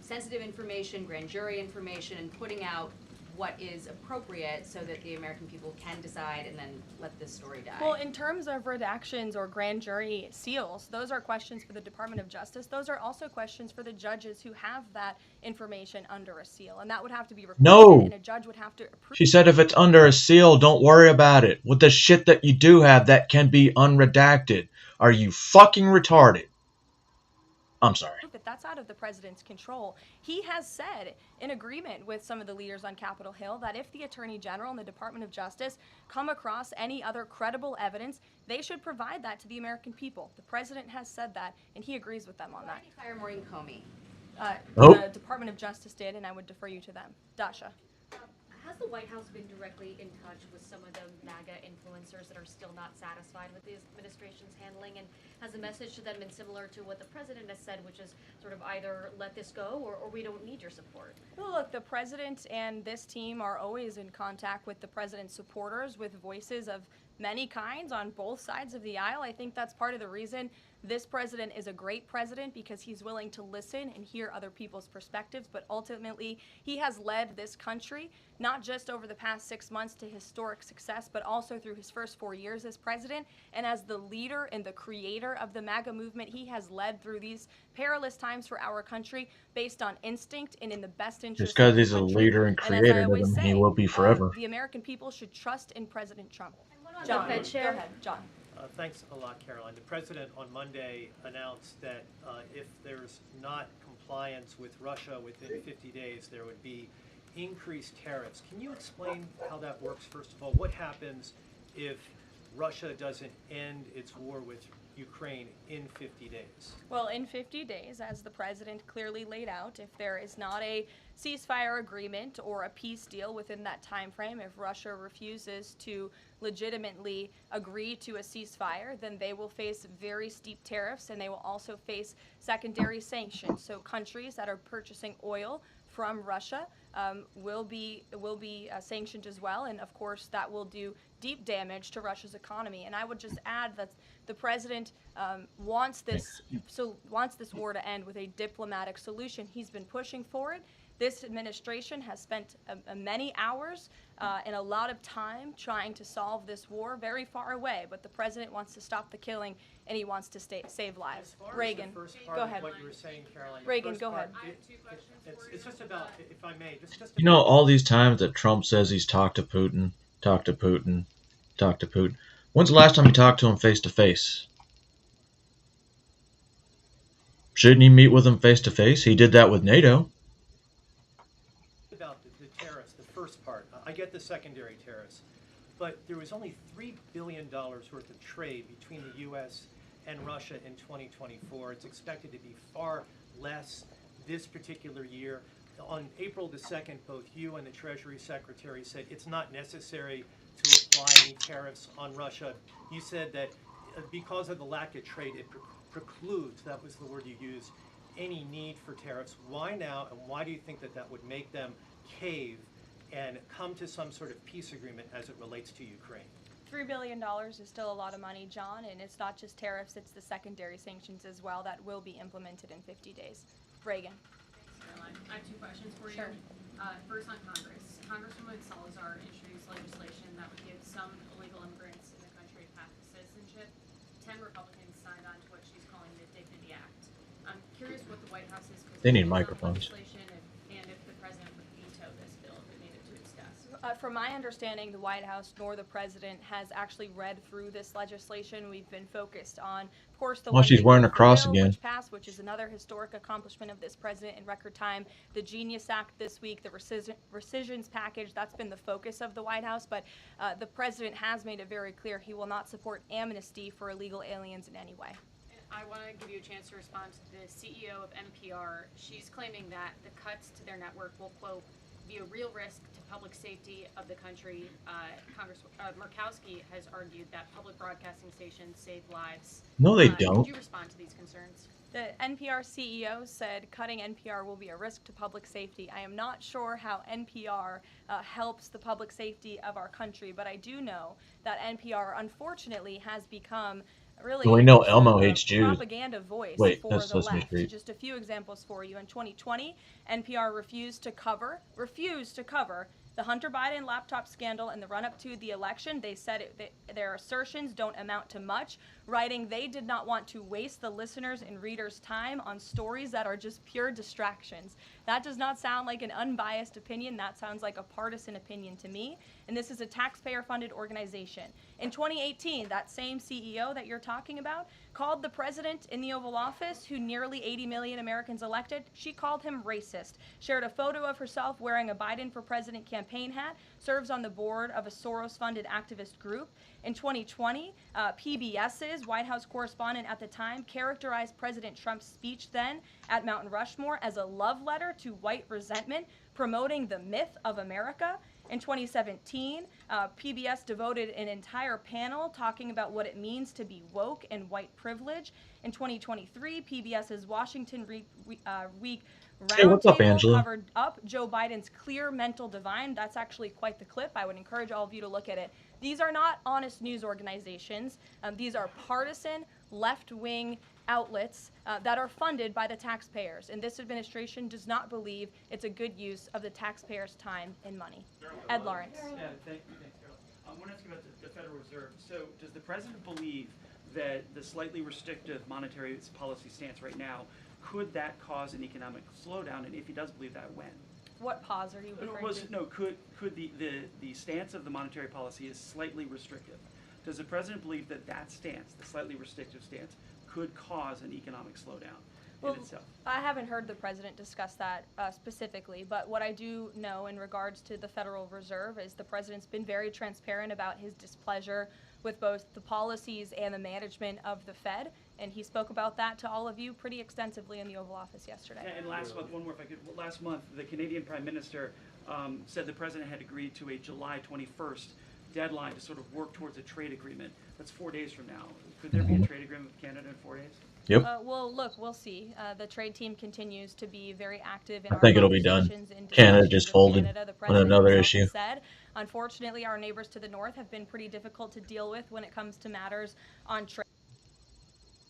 E: sensitive information, grand jury information, and putting out what is appropriate so that the American people can decide and then let this story die?
C: Well, in terms of redactions or grand jury seals, those are questions for the Department of Justice. Those are also questions for the judges who have that information under a seal, and that would have to be requested,
A: No.
C: and a judge would have to approve.
A: She said if it's under a seal, don't worry about it. With the shit that you do have that can be unredacted. Are you fucking retarded? I'm sorry.
C: But that's out of the president's control. He has said, in agreement with some of the leaders on Capitol Hill, that if the Attorney General and the Department of Justice come across any other credible evidence, they should provide that to the American people. The president has said that, and he agrees with them on
E: Why
C: that.
E: did you fire Maureen Comey?
C: The Department of Justice did, and I would defer you to them. Dasha.
F: Has the White House been directly in touch with some of the MAGA influencers that are still not satisfied with the administration's handling? And has the message to them been similar to what the president has said, which is sort of either let this go or we don't need your support?
C: Well, look, the president and this team are always in contact with the president's supporters, with voices of many kinds on both sides of the aisle. I think that's part of the reason this president is a great president, because he's willing to listen and hear other people's perspectives. But ultimately, he has led this country, not just over the past 6 months to historic success, but also through his first 4 years as president. And as the leader and the creator of the MAGA movement, he has led through these perilous times for our country based on instinct and in the best interest
A: Just because
C: of the
A: he's a
C: country.
A: leader and
C: as I
A: creator
C: always
A: doesn't mean he
C: say,
A: will be forever.
C: The American people should trust in President Trump.
F: on
C: John,
F: the Fed
C: go
F: chair?
C: ahead, John.
G: Thanks a lot, Caroline. The president on Monday announced that if there's not compliance with Russia within 50 days, there would be increased tariffs. Can you explain how that works, first of all? What happens if Russia doesn't end its war with Ukraine in 50 days?
C: Well, in 50 days, as the president clearly laid out, if there is not a ceasefire agreement or a peace deal within that time frame, if Russia refuses to legitimately agree to a ceasefire, then they will face very steep tariffs, and they will also face secondary sanctions. So countries that are purchasing oil from Russia will be sanctioned as well, and of course that will do deep damage to Russia's economy. And I would just add that the president wants this war to end with a diplomatic solution. He's been pushing for it. This administration has spent many hours and a lot of time trying to solve this war very far away, but the president wants to stop the killing, and he wants to save lives.
G: As far as
C: Reagan,
G: the first part
C: go
G: of
C: ahead.
G: what you were saying, Caroline, the
C: Reagan,
G: first
C: go
G: part,
C: ahead.
E: I have two questions for you.
G: It's just about, if I may, just
A: You know, all these times that Trump says he's talked to Putin, talked to Putin, talked to Putin. When's the last time you talked to him face to face? Shouldn't he meet with him face to face? He did that with NATO.
G: About the tariffs, the first part. I get the secondary tariffs, but there was only $3 billion worth of trade between the U.S. and Russia in 2024. It's expected to be far less this particular year. On April the 2nd, both you and the Treasury Secretary said it's not necessary to apply any tariffs on Russia. You said that because of the lack of trade, it precludes, that was the word you used, any need for tariffs. Why now, and why do you think that that would make them cave and come to some sort of peace agreement as it relates to Ukraine?
C: $3 billion is still a lot of money, John, and it's not just tariffs, it's the secondary sanctions as well that will be implemented in 50 days. Reagan.
H: Thanks, Caroline. I have two questions for
C: Sure.
H: you. First on Congress. Congresswoman Salazar introduced legislation that would give some illegal immigrants in the country a path to citizenship. 10 Republicans signed on to what she's calling the Dignity Act. I'm curious what the White House's position
A: They need
H: is on
A: microphones.
H: legislation and if the president would veto this bill if it made it to its desk.
C: From my understanding, the White House nor the president has actually read through this legislation. We've been focused on, of course, the
A: Well,
C: One
A: she's
C: Big
A: wearing a
C: Beautiful
A: cross
C: Bill,
A: again.
C: which passed, which is another historic accomplishment of this president in record time. The Genius Act this week, the rescissions package, that's been the focus of the White House. But the president has made it very clear he will not support amnesty for illegal aliens in any way.
H: I want to give you a chance to respond to the CEO of NPR. She's claiming that the cuts to their network will, quote, be a real risk to public safety of the country. Murkowski has argued that public broadcasting stations save lives.
A: No, they
H: Could
A: don't.
H: you respond to these concerns?
C: The NPR CEO said cutting NPR will be a risk to public safety. I am not sure how NPR helps the public safety of our country, but I do know that NPR unfortunately has become really
A: Well, we know
C: just
A: Elmo
C: a
A: hates Jews.
C: propaganda voice
A: Wait,
C: for
A: that's
C: the
A: Sesame
C: left.
A: Street.
C: Just a few examples for you. In 2020, NPR refused to cover the Hunter Biden laptop scandal in the run-up to the election. They said their assertions don't amount to much, writing they did not want to waste the listeners' and readers' time on stories that are just pure distractions. That does not sound like an unbiased opinion. That sounds like a partisan opinion to me. And this is a taxpayer-funded organization. In 2018, that same CEO that you're talking about called the president in the Oval Office, who nearly 80 million Americans elected, she called him racist, shared a photo of herself wearing a Biden for President campaign hat, serves on the board of a Soros-funded activist group. In 2020, PBS's White House correspondent at the time characterized President Trump's speech then at Mount Rushmore as a love letter to white resentment, promoting the myth of America. In 2017, PBS devoted an entire panel talking about what it means to be woke and white privilege. In 2023, PBS's Washington Week
A: Hey, what's up,
C: Roundtable
A: Angela?
C: covered up Joe Biden's clear mental divide. That's actually quite the clip. I would encourage all of you to look at it. These are not honest news organizations. These are partisan, left-wing outlets that are funded by the taxpayers. And this administration does not believe it's a good use of the taxpayers' time and money. Ed Lawrence.
I: Yeah, thanks, Carol. I want to ask you about the Federal Reserve. So does the president believe that the slightly restrictive monetary policy stance right now, could that cause an economic slowdown? And if he does believe that, when?
C: What pause are you referring to?
I: Could the stance of the monetary policy is slightly restrictive? Does the president believe that that stance, the slightly restrictive stance, could cause an economic slowdown in itself?
C: I haven't heard the president discuss that specifically, but what I do know in regards to the Federal Reserve is the president's been very transparent about his displeasure with both the policies and the management of the Fed, and he spoke about that to all of you pretty extensively in the Oval Office yesterday.
I: And last month, one more if I could, last month the Canadian Prime Minister said the president had agreed to a July 21st deadline to sort of work towards a trade agreement. That's 4 days from now. Could there be a trade agreement with Canada in 4 days?
A: Yep.
C: Well, look, we'll see. The trade team continues to be very active in
A: I
C: our
A: think it'll be done.
C: conversations and
A: Canada
C: discussions
A: just
C: with
A: folded
C: Canada. The
A: on
C: president
A: another
C: himself
A: issue.
C: has said, unfortunately, our neighbors to the north have been pretty difficult to deal with when it comes to matters on trade.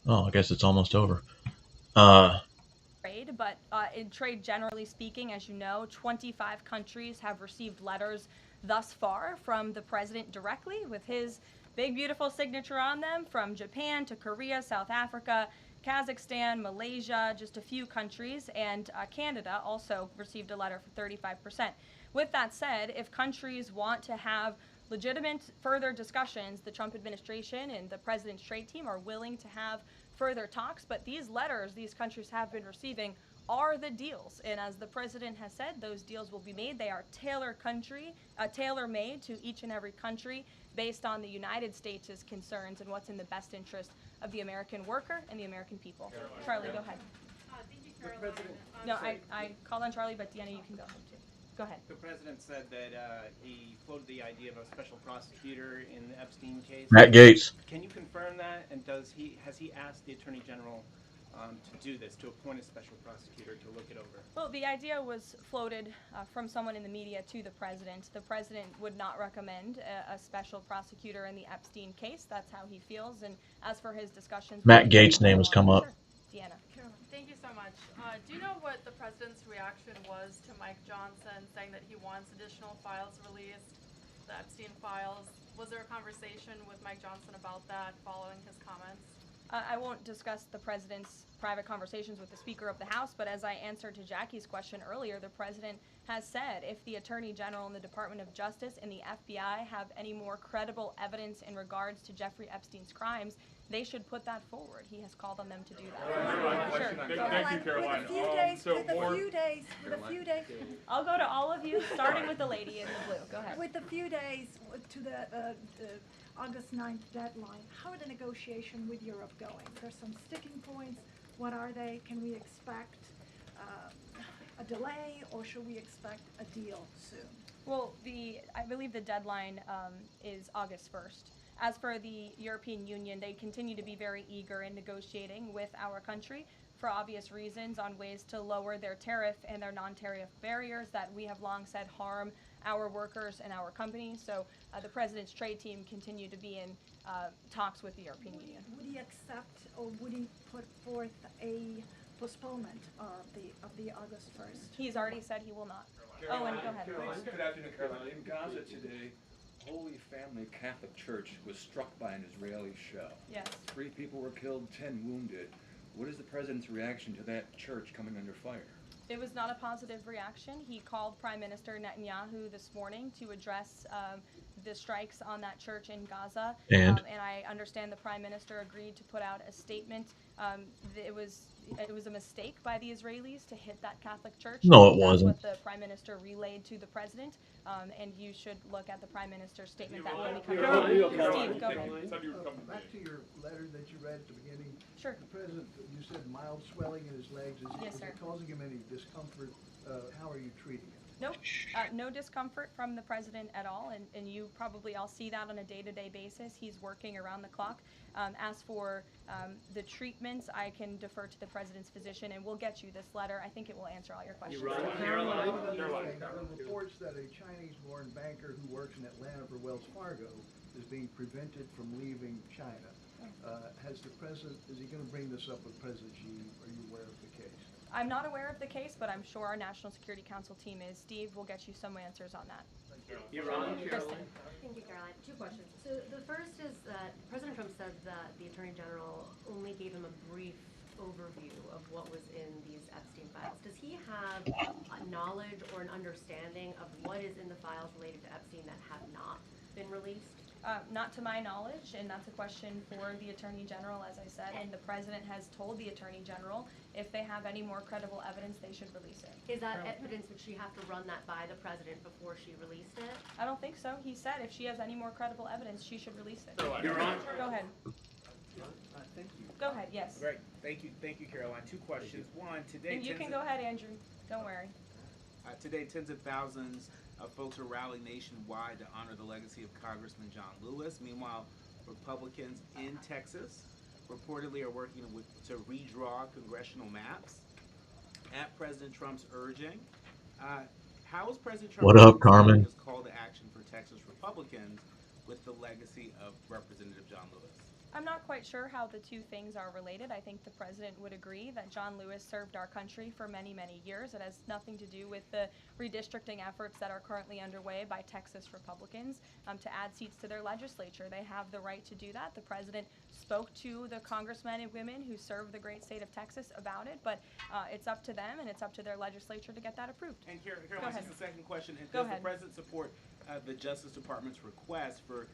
A: Oh, I guess it's almost over.
C: But in trade, generally speaking, as you know, 25 countries have received letters thus far from the president directly with his big, beautiful signature on them, from Japan to Korea, South Africa, Kazakhstan, Malaysia, just a few countries, and Canada also received a letter for 35%. With that said, if countries want to have legitimate further discussions, the Trump administration and the president's trade team are willing to have further talks, but these letters these countries have been receiving are the deals. And as the president has said, those deals will be made. They are tailor-made to each and every country based on the United States' concerns and what's in the best interest of the American worker and the American people. Charlie, go ahead.
J: Thank you, Caroline.
C: No, I called on Charlie, but Deanna, you can go too. Go ahead.
J: The president said that he floated the idea of a special prosecutor in the Epstein case.
A: Matt Gaetz.
J: Can you confirm that? And has he asked the Attorney General to do this, to appoint a special prosecutor to look it over?
C: Well, the idea was floated from someone in the media to the president. The president would not recommend a special prosecutor in the Epstein case. That's how he feels. And as for his discussions,
A: Matt Gaetz' name has come up.
C: Sure. Deanna.
K: Thank you so much. Do you know what the president's reaction was to Mike Johnson saying that he wants additional files released, the Epstein files? Was there a conversation with Mike Johnson about that following his comments?
C: I won't discuss the president's private conversations with the Speaker of the House, but as I answered to Jackie's question earlier, the president has said if the Attorney General and the Department of Justice and the FBI have any more credible evidence in regards to Jeffrey Epstein's crimes, they should put that forward. He has called on them to do that. Sure.
L: Thank you, Caroline.
M: With a few days.
C: I'll go to all of you, starting with the lady in the blue. Go ahead.
M: With a few days to the August 9th deadline, how are the negotiations with Europe going? There's some sticking points. What are they? Can we expect a a delay, or should we expect a deal soon?
C: Well, I believe the deadline is August 1st. As for the European Union, they continue to be very eager in negotiating with our country for obvious reasons on ways to lower their tariff and their non-tariff barriers that we have long said harm our workers and our companies. So the president's trade team continue to be in talks with the European Union.
M: Would he accept, or would he put forth a postponement of the August 1st?
C: He's already said he will not.
L: Caroline,
C: Owen, go ahead.
L: Caroline, good afternoon, Caroline. In Gaza today, Holy Family Catholic Church was struck by an Israeli shell.
C: Yes.
L: 3 people were killed, 10 wounded. What is the president's reaction to that church coming under fire?
C: It was not a positive reaction. He called Prime Minister Netanyahu this morning to address the strikes on that church in Gaza.
A: And
C: I understand the Prime Minister agreed to put out a statement. It was a mistake by the Israelis to hit that Catholic church.
A: No, it wasn't.
C: That's what the Prime Minister relayed to the President. And you should look at the Prime Minister's statement that will be coming out. Steve, go ahead.
N: Back to your letter that you read at the beginning.
C: Sure.
N: The president, you said mild swelling in his legs.
C: Yes,
N: is
C: sir.
N: it causing him any discomfort? How are you treating it?
C: Nope, no discomfort from the president at all, and you probably all see that on a day-to-day basis. He's working around the clock. As for the treatments, I can defer to the president's physician, and we'll get you this letter. I think it will answer all your questions.
N: Caroline, there are reports that a Chinese-born banker who works in Atlanta for Wells Fargo is being prevented from leaving China. Is he going to bring this up with President Xi? Are you aware of the case?
C: I'm not aware of the case, but I'm sure our National Security Council team is. Steve will get you some answers on that. Kristen.
F: Thank you, Caroline. 2 questions. So the first is that President Trump said that the Attorney General only gave him a brief overview of what was in these Epstein files. Does he have a knowledge or an understanding of what is in the files related to Epstein that have not been released?
C: Not to my knowledge, and that's a question for the Attorney General, as I said, and the President has told the Attorney General if they have any more credible evidence, they should release it.
F: Is that evidence, would she have to run that by the President before she released it?
C: I don't think so. He said if she has any more credible evidence, she should release it.
O: You're on.
C: Go ahead.
N: Thank you.
C: Go ahead, yes.
O: Great. Thank you, Caroline. 2 questions. One, today.
C: And you can go ahead, Andrew. Don't worry.
O: Today, tens of thousands of folks are rallying nationwide to honor the legacy of Congressman John Lewis. Meanwhile, Republicans in Texas reportedly are working to redraw congressional maps at President Trump's urging. How is President Trump
A: What up, Carmen?
O: his call to action for Texas Republicans with the legacy of Representative John Lewis?
C: I'm not quite sure how the two things are related. I think the president would agree that John Lewis served our country for many, many years. It has nothing to do with the redistricting efforts that are currently underway by Texas Republicans to add seats to their legislature. They have the right to do that. The president spoke to the congressmen and women who serve the great state of Texas about it, but it's up to them and it's up to their legislature to get that approved.
O: And Caroline, just a second question.
C: Go
O: Does
C: ahead.
O: the president support the Justice Department's request for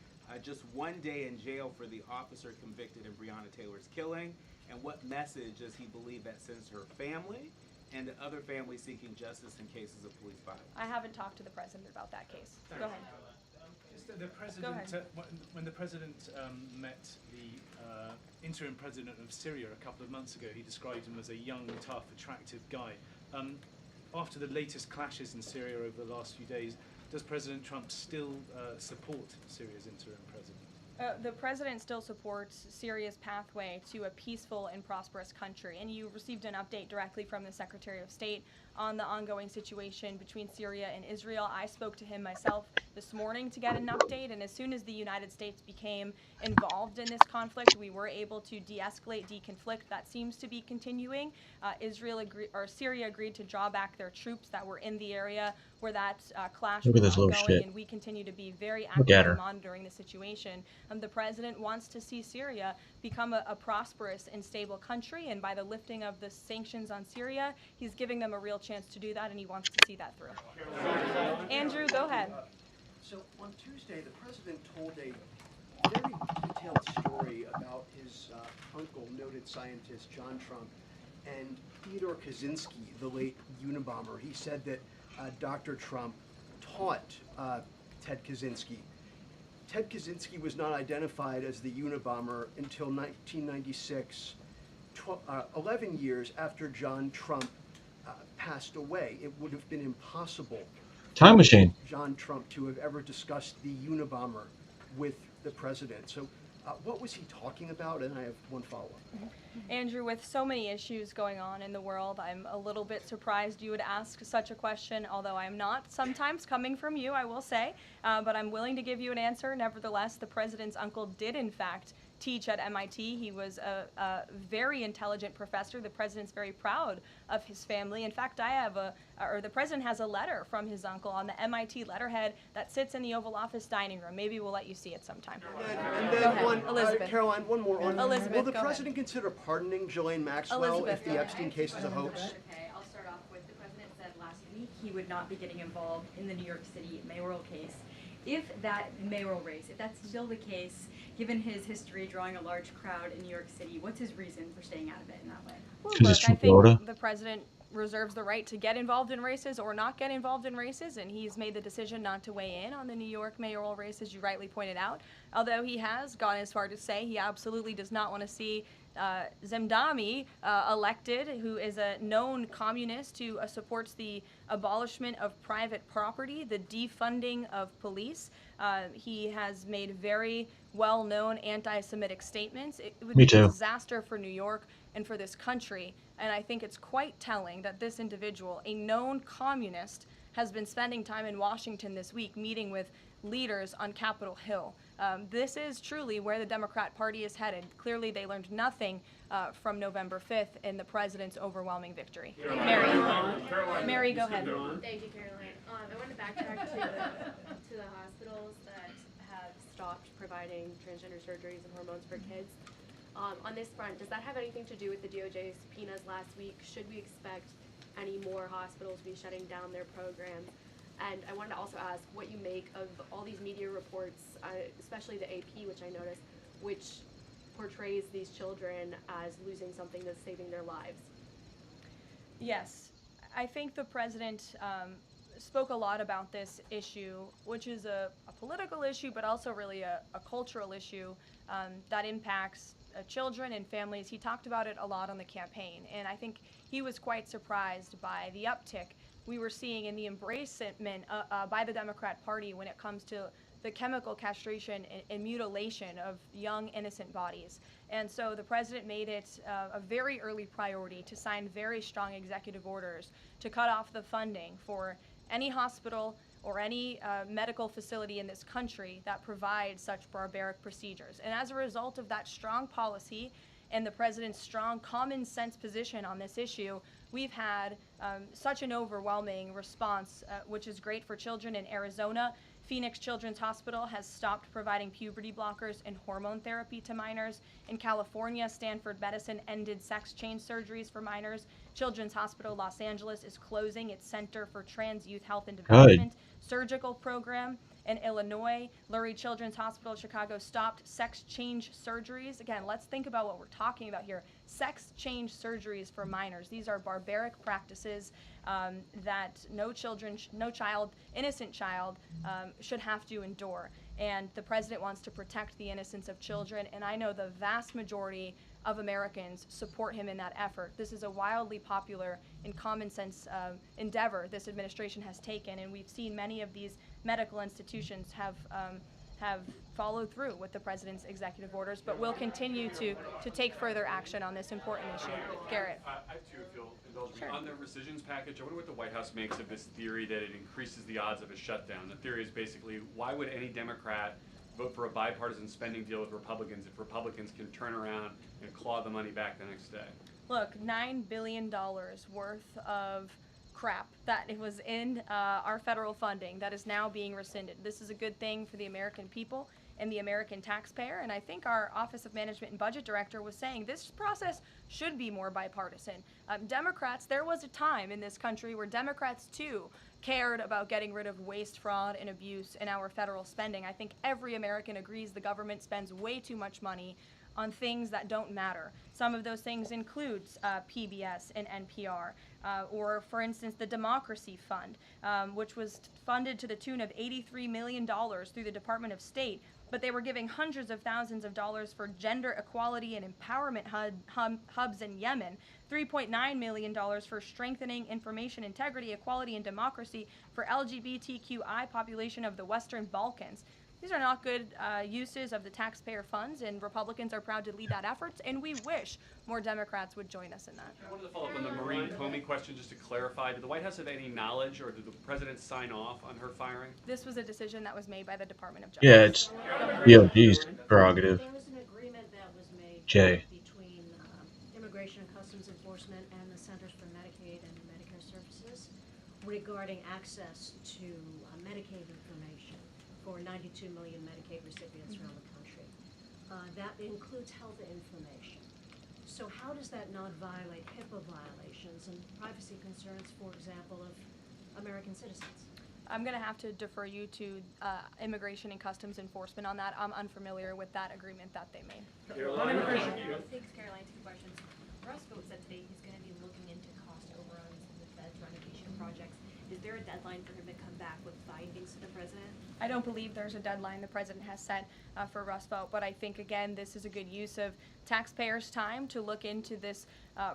O: just 1 day in jail for the officer convicted in Breonna Taylor's killing? And what message does he believe that sends to her family and to other families seeking justice in cases of police violence?
C: I haven't talked to the president about that case. Go ahead.
P: The president, when the president met the interim president of Syria a couple of months ago, he described him as a young, tough, attractive guy. After the latest clashes in Syria over the last few days, does President Trump still support Syria's interim president?
C: The president still supports Syria's pathway to a peaceful and prosperous country, and you received an update directly from the Secretary of State on the ongoing situation between Syria and Israel. I spoke to him myself this morning to get an update, and as soon as the United States became involved in this conflict, we were able to de-escalate, de-conflict. That seems to be continuing. Syria agreed to draw back their troops that were in the area where that clash
A: Look at
C: was
A: this little
C: ongoing,
A: shit.
C: and we continue to be very
A: Look at
C: active
A: her.
C: in monitoring the situation. The president wants to see Syria become a prosperous and stable country, and by the lifting of the sanctions on Syria, he's giving them a real chance to do that, and he wants to see that through. Andrew, go ahead.
Q: So on Tuesday, the president told a very detailed story about his uncle, noted scientist John Trump, and Theodore Kaczynski, the late Unabomber. He said that Dr. Trump taught Ted Kaczynski. Ted Kaczynski was not identified as the Unabomber until 1996, 11 years after John Trump passed away, it would have been impossible
A: Time
Q: for
A: machine.
Q: John Trump to have ever discussed the Unabomber with the president. So what was he talking about? And I have one follow-up.
C: Andrew, with so many issues going on in the world, I'm a little bit surprised you would ask such a question, although I'm not sometimes coming from you, I will say, but I'm willing to give you an answer. Nevertheless, the president's uncle did, in fact, teach at MIT. He was a very intelligent professor. The president's very proud of his family. In fact, the president has a letter from his uncle on the MIT letterhead that sits in the Oval Office dining room. Maybe we'll let you see it sometime.
Q: And then Caroline, one more on
C: Elizabeth,
Q: will the
C: go
Q: president consider pardoning Ghislaine Maxwell
C: Elizabeth,
Q: if the Epstein case is a hoax?
E: Okay, I'll start off with the president said last week he would not be getting involved in the New York City mayoral case. If that mayoral race, if that's still the case, given his history drawing a large crowd in New York City, what's his reason for staying out of it in that way?
C: Well,
A: 'Cause
C: look,
A: it's from
C: I think
A: Florida.
C: the president reserves the right to get involved in races or not get involved in races, and he's made the decision not to weigh in on the New York mayoral race, as you rightly pointed out, although he has gone as far to say he absolutely does not want to see Zemdami elected, who is a known communist who supports the abolishment of private property, the defunding of police. He has made very well-known anti-Semitic statements. It would
A: Me
C: be a
A: too.
C: disaster for New York and for this country, and I think it's quite telling that this individual, a known communist, has been spending time in Washington this week meeting with leaders on Capitol Hill. This is truly where the Democrat Party is headed. Clearly, they learned nothing from November 5th in the president's overwhelming victory. Mary, go ahead.
R: Thank you, Caroline. I want to backtrack to the hospitals that have stopped providing transgender surgeries and hormones for kids. On this front, does that have anything to do with the DOJ subpoenas last week? Should we expect any more hospitals to be shutting down their programs? And I wanted to also ask what you make of all these media reports, especially the AP, which I noticed, which portrays these children as losing something that's saving their lives.
C: Yes, I think the president spoke a lot about this issue, which is a political issue, but also really a cultural issue that impacts children and families. He talked about it a lot on the campaign, and I think he was quite surprised by the uptick we were seeing in the embracement by the Democrat Party when it comes to the chemical castration and mutilation of young, innocent bodies. And so the president made it a very early priority to sign very strong executive orders to cut off the funding for any hospital or any medical facility in this country that provides such barbaric procedures. And as a result of that strong policy and the president's strong common sense position on this issue, we've had such an overwhelming response, which is great for children in Arizona. Phoenix Children's Hospital has stopped providing puberty blockers and hormone therapy to minors. In California, Stanford Medicine ended sex change surgeries for minors. Children's Hospital Los Angeles is closing its Center for Trans Youth Health and Development surgical program. In Illinois, Lurie Children's Hospital Chicago stopped sex change surgeries. Again, let's think about what we're talking about here. Sex change surgeries for minors. These are barbaric practices that no child, innocent child, should have to endure. And the president wants to protect the innocence of children, and I know the vast majority of Americans support him in that effort. This is a wildly popular and common sense endeavor this administration has taken, and we've seen many of these medical institutions have followed through with the president's executive orders, but will continue to take further action on this important issue. Garrett.
S: I too, if you'll indulge me. On the rescissions package, I wonder what the White House makes of this theory that it increases the odds of a shutdown. The theory is basically, why would any Democrat vote for a bipartisan spending deal with Republicans if Republicans can turn around and claw the money back the next day?
C: Look, $9 billion worth of crap that it was in our federal funding that is now being rescinded. This is a good thing for the American people and the American taxpayer, and I think our Office of Management and Budget Director was saying this process should be more bipartisan. Democrats, there was a time in this country where Democrats too cared about getting rid of waste, fraud, and abuse in our federal spending. I think every American agrees the government spends way too much money on things that don't matter. Some of those things include PBS and NPR, or, for instance, the Democracy Fund, which was funded to the tune of $83 million through the Department of State, but they were giving hundreds of thousands of dollars for gender equality and empowerment hubs in Yemen, $3.9 million for strengthening information integrity, equality, and democracy for LGBTQI population of the Western Balkans. These are not good uses of the taxpayer funds, and Republicans are proud to lead that effort, and we wish more Democrats would join us in that.
S: I wanted to follow up on the Maureen Comey question just to clarify. Did the White House have any knowledge, or did the president sign off on her firing?
C: This was a decision that was made by the Department of Justice.
A: Yeah, it's DOJ's prerogative.
T: There was an agreement that was made
A: Jay.
T: between Immigration and Customs Enforcement and the Centers for Medicaid and Medicare Services regarding access to Medicaid information for 92 million Medicaid recipients around the country. That includes health information. So how does that not violate HIPAA violations and privacy concerns, for example, of American citizens?
C: I'm going to have to defer you to Immigration and Customs Enforcement on that. I'm unfamiliar with that agreement that they made.
S: Caroline,
F: Thanks, Caroline. Two questions. Russ Vought said today he's going to be looking into cost overruns in the Fed's renovation projects. Is there a deadline for him to come back with findings to the president?
C: I don't believe there's a deadline the president has set for Russ Vought, but I think, again, this is a good use of taxpayers' time to look into this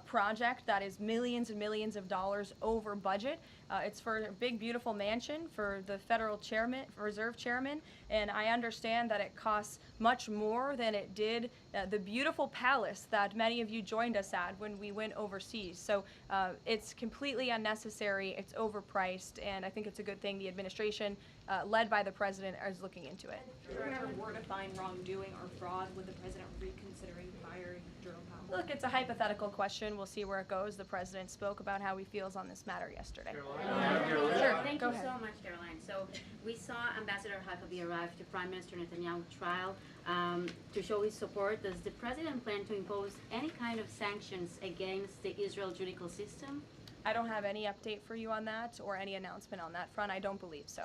C: project that is millions and millions of dollars over budget. It's for a big, beautiful mansion for the federal chairman, reserve chairman, and I understand that it costs much more than it did the beautiful palace that many of you joined us at when we went overseas. So it's completely unnecessary, it's overpriced, and I think it's a good thing the administration, led by the president, is looking into it.
F: If there ever were to find wrongdoing or fraud, would the president reconsidering firing Jerome Powell?
C: Look, it's a hypothetical question. We'll see where it goes. The president spoke about how he feels on this matter yesterday.
U: Sure. Thank
C: Go
U: you
C: ahead.
U: so much, Caroline. So we saw Ambassador Havi arrive to Prime Minister Netanyahu's trial to show his support. Does the president plan to impose any kind of sanctions against the Israel judicial system?
C: I don't have any update for you on that or any announcement on that front. I don't believe so.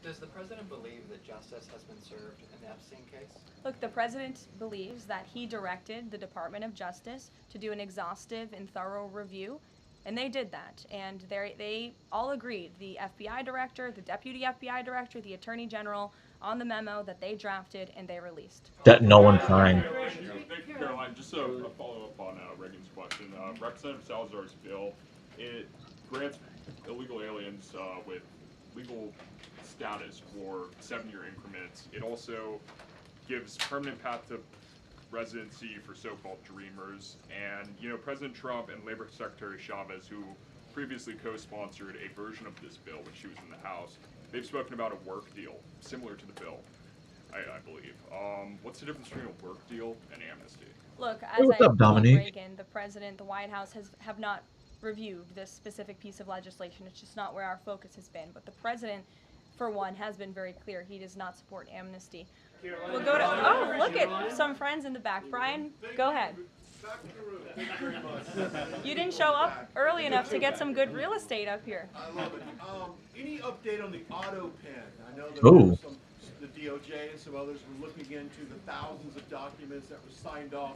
V: Does the president believe that justice has been served in the Epstein case?
C: Look, the president believes that he directed the Department of Justice to do an exhaustive and thorough review, and they did that. And they all agreed, the FBI director, the deputy FBI director, the attorney general, on the memo that they drafted and they released.
A: That no one signed.
W: Thank you, Caroline. Just a follow-up on Reagan's question. Representative Salazar's bill, it grants illegal aliens with legal status for 7-year increments. It also gives permanent path to residency for so-called dreamers. And, you know, President Trump and Labor Secretary Chavez, who previously co-sponsored a version of this bill when she was in the House, they've spoken about a work deal similar to the bill, I believe. What's the difference between a work deal and amnesty?
C: Look, as
A: Hey, what's
C: I
A: up, Dominique?
C: Reagan, the president, the White House have not reviewed this specific piece of legislation. It's just not where our focus has been. But the president, for one, has been very clear. He does not support amnesty. We'll go to, oh, look at some friends in the back. Brian, go ahead. You didn't show up early enough to get some good real estate up here.
X: I love it. Any update on the auto pen? I know that
A: Ooh.
X: the DOJ and some others were looking into the thousands of documents that were signed off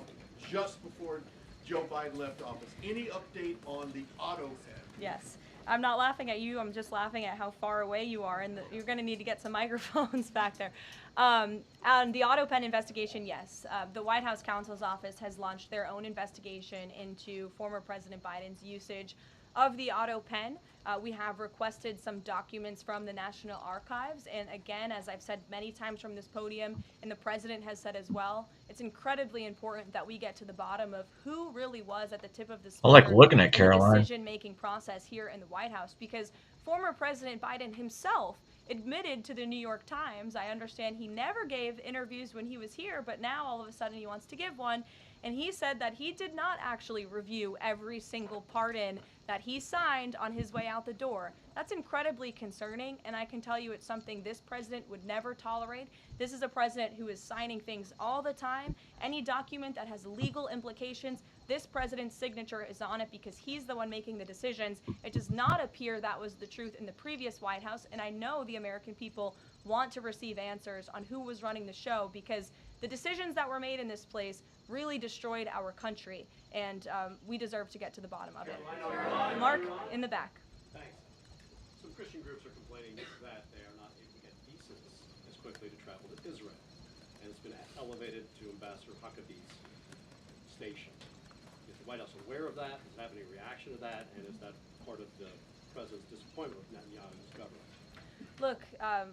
X: just before Joe Biden left office. Any update on the auto pen?
C: Yes. I'm not laughing at you. I'm just laughing at how far away you are, and you're going to need to get some microphones back there. On the auto pen investigation, yes. The White House counsel's office has launched their own investigation into former President Biden's usage of the auto pen. We have requested some documents from the National Archives, and again, as I've said many times from this podium, and the president has said as well, it's incredibly important that we get to the bottom of who really was at the tip of the spear
A: I like looking at
C: in the
A: Caroline.
C: decision-making process here in the White House, because former President Biden himself admitted to the New York Times, I understand he never gave interviews when he was here, but now all of a sudden he wants to give one, and he said that he did not actually review every single pardon that he signed on his way out the door. That's incredibly concerning, and I can tell you it's something this president would never tolerate. This is a president who is signing things all the time. Any document that has legal implications, this president's signature is on it because he's the one making the decisions. It does not appear that was the truth in the previous White House, and I know the American people want to receive answers on who was running the show, because the decisions that were made in this place really destroyed our country, and we deserve to get to the bottom of it. Mark, in the back.
B: Thanks. Some Christian groups are complaining that they are not able to get visas as quickly to travel to Israel, and it's been elevated to Ambassador Huckabee's station. Is the White House aware of that? Does it have any reaction to that? And is that part of the president's disappointment with Netanyahu's government?
C: Look,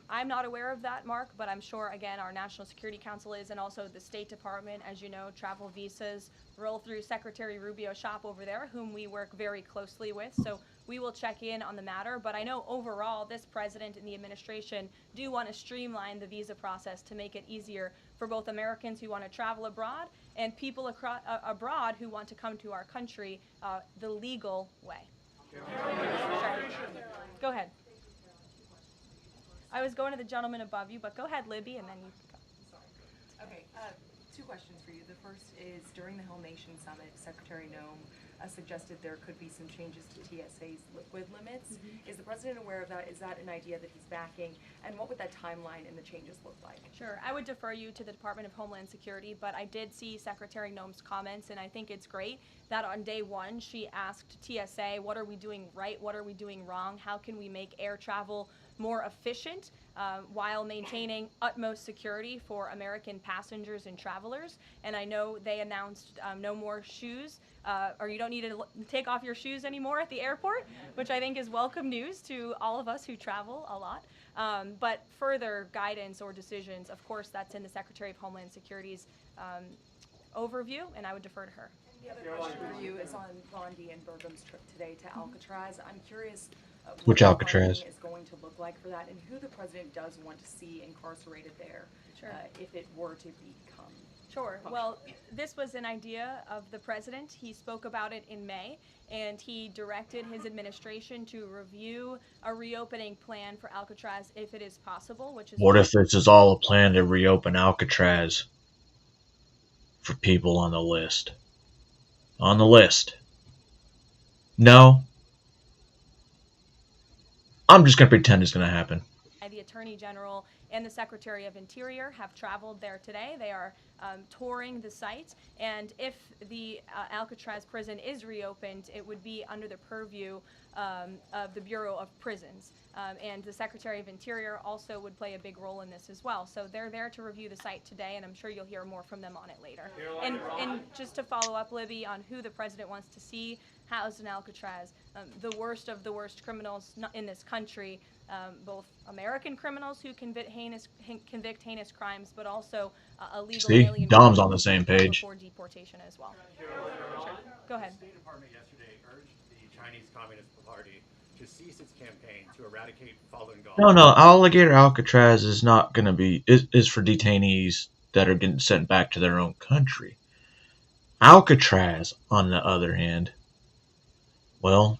C: I'm not aware of that, Mark, but I'm sure, again, our National Security Council is, and also the State Department. As you know, travel visas roll through Secretary Rubio's shop over there, whom we work very closely with. So we will check in on the matter. But I know overall, this president and the administration do want to streamline the visa process to make it easier for both Americans who want to travel abroad and people abroad who want to come to our country the legal way. Sure. Go ahead. I was going to the gentleman above you, but go ahead, Libby, and then you can go.
D: Okay, two questions for you. The first is, during the Hill Nation Summit, Secretary Noem suggested there could be some changes to TSA's liquid limits. Is the president aware of that? Is that an idea that he's backing? And what would that timeline and the changes look like?
C: Sure. I would defer you to the Department of Homeland Security, but I did see Secretary Noem's comments, and I think it's great that on day one she asked TSA, what are we doing right? What are we doing wrong? How can we make air travel more efficient while maintaining utmost security for American passengers and travelers? And I know they announced no more shoes, or you don't need to take off your shoes anymore at the airport, which I think is welcome news to all of us who travel a lot. But further guidance or decisions, of course, that's in the Secretary of Homeland Security's overview, and I would defer to her.
D: The other question for you is on Bondi and Burgum's trip today to Alcatraz. I'm curious
A: Which
D: what
A: Alcatraz?
D: funding is going to look like for that, and who the president does want to see incarcerated there, if it were to become.
C: Sure. Well, this was an idea of the president. He spoke about it in May, and he directed his administration to review a reopening plan for Alcatraz if it is possible, which is...
A: What if this is all a plan to reopen Alcatraz for people on the list? On the list. No. I'm just going to pretend it's going to happen.
C: The Attorney General and the Secretary of Interior have traveled there today. They are touring the site, and if the Alcatraz prison is reopened, it would be under the purview of the Bureau of Prisons. And the Secretary of Interior also would play a big role in this as well. So they're there to review the site today, and I'm sure you'll hear more from them on it later. And just to follow up, Libby, on who the president wants to see housed in Alcatraz, the worst of the worst criminals in this country, both American criminals who convict heinous crimes, but also illegal alien
A: Dom's on the same page.
C: before deportation as well. Sure. Go ahead.
G: The State Department yesterday urged the Chinese Communist Party to cease its campaign to eradicate Falun Gong.
A: No, Alligator Alcatraz is not going to be, is for detainees that are getting sent back to their own country. Alcatraz, on the other hand, well,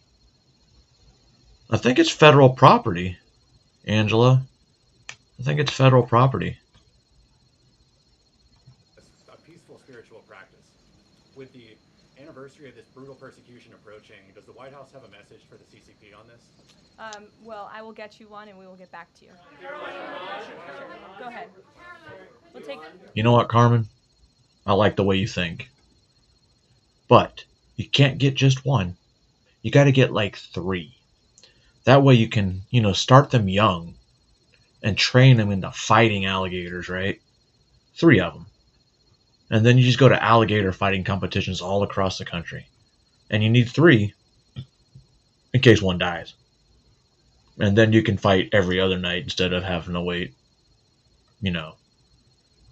A: I think it's federal property, Angela. I think it's federal property.
G: A peaceful spiritual practice. With the anniversary of this brutal persecution approaching, does the White House have a message for the CCP on this?
C: Well, I will get you one, and we will get back to you. Sure. Go ahead. We'll take.
A: You know what, Carmen? I like the way you think. But you can't get just one. You got to get like 3. That way you can, start them young and train them into fighting alligators, right? 3 of them. And then you just go to alligator fighting competitions all across the country. And you need 3 in case one dies. And then you can fight every other night instead of having to wait,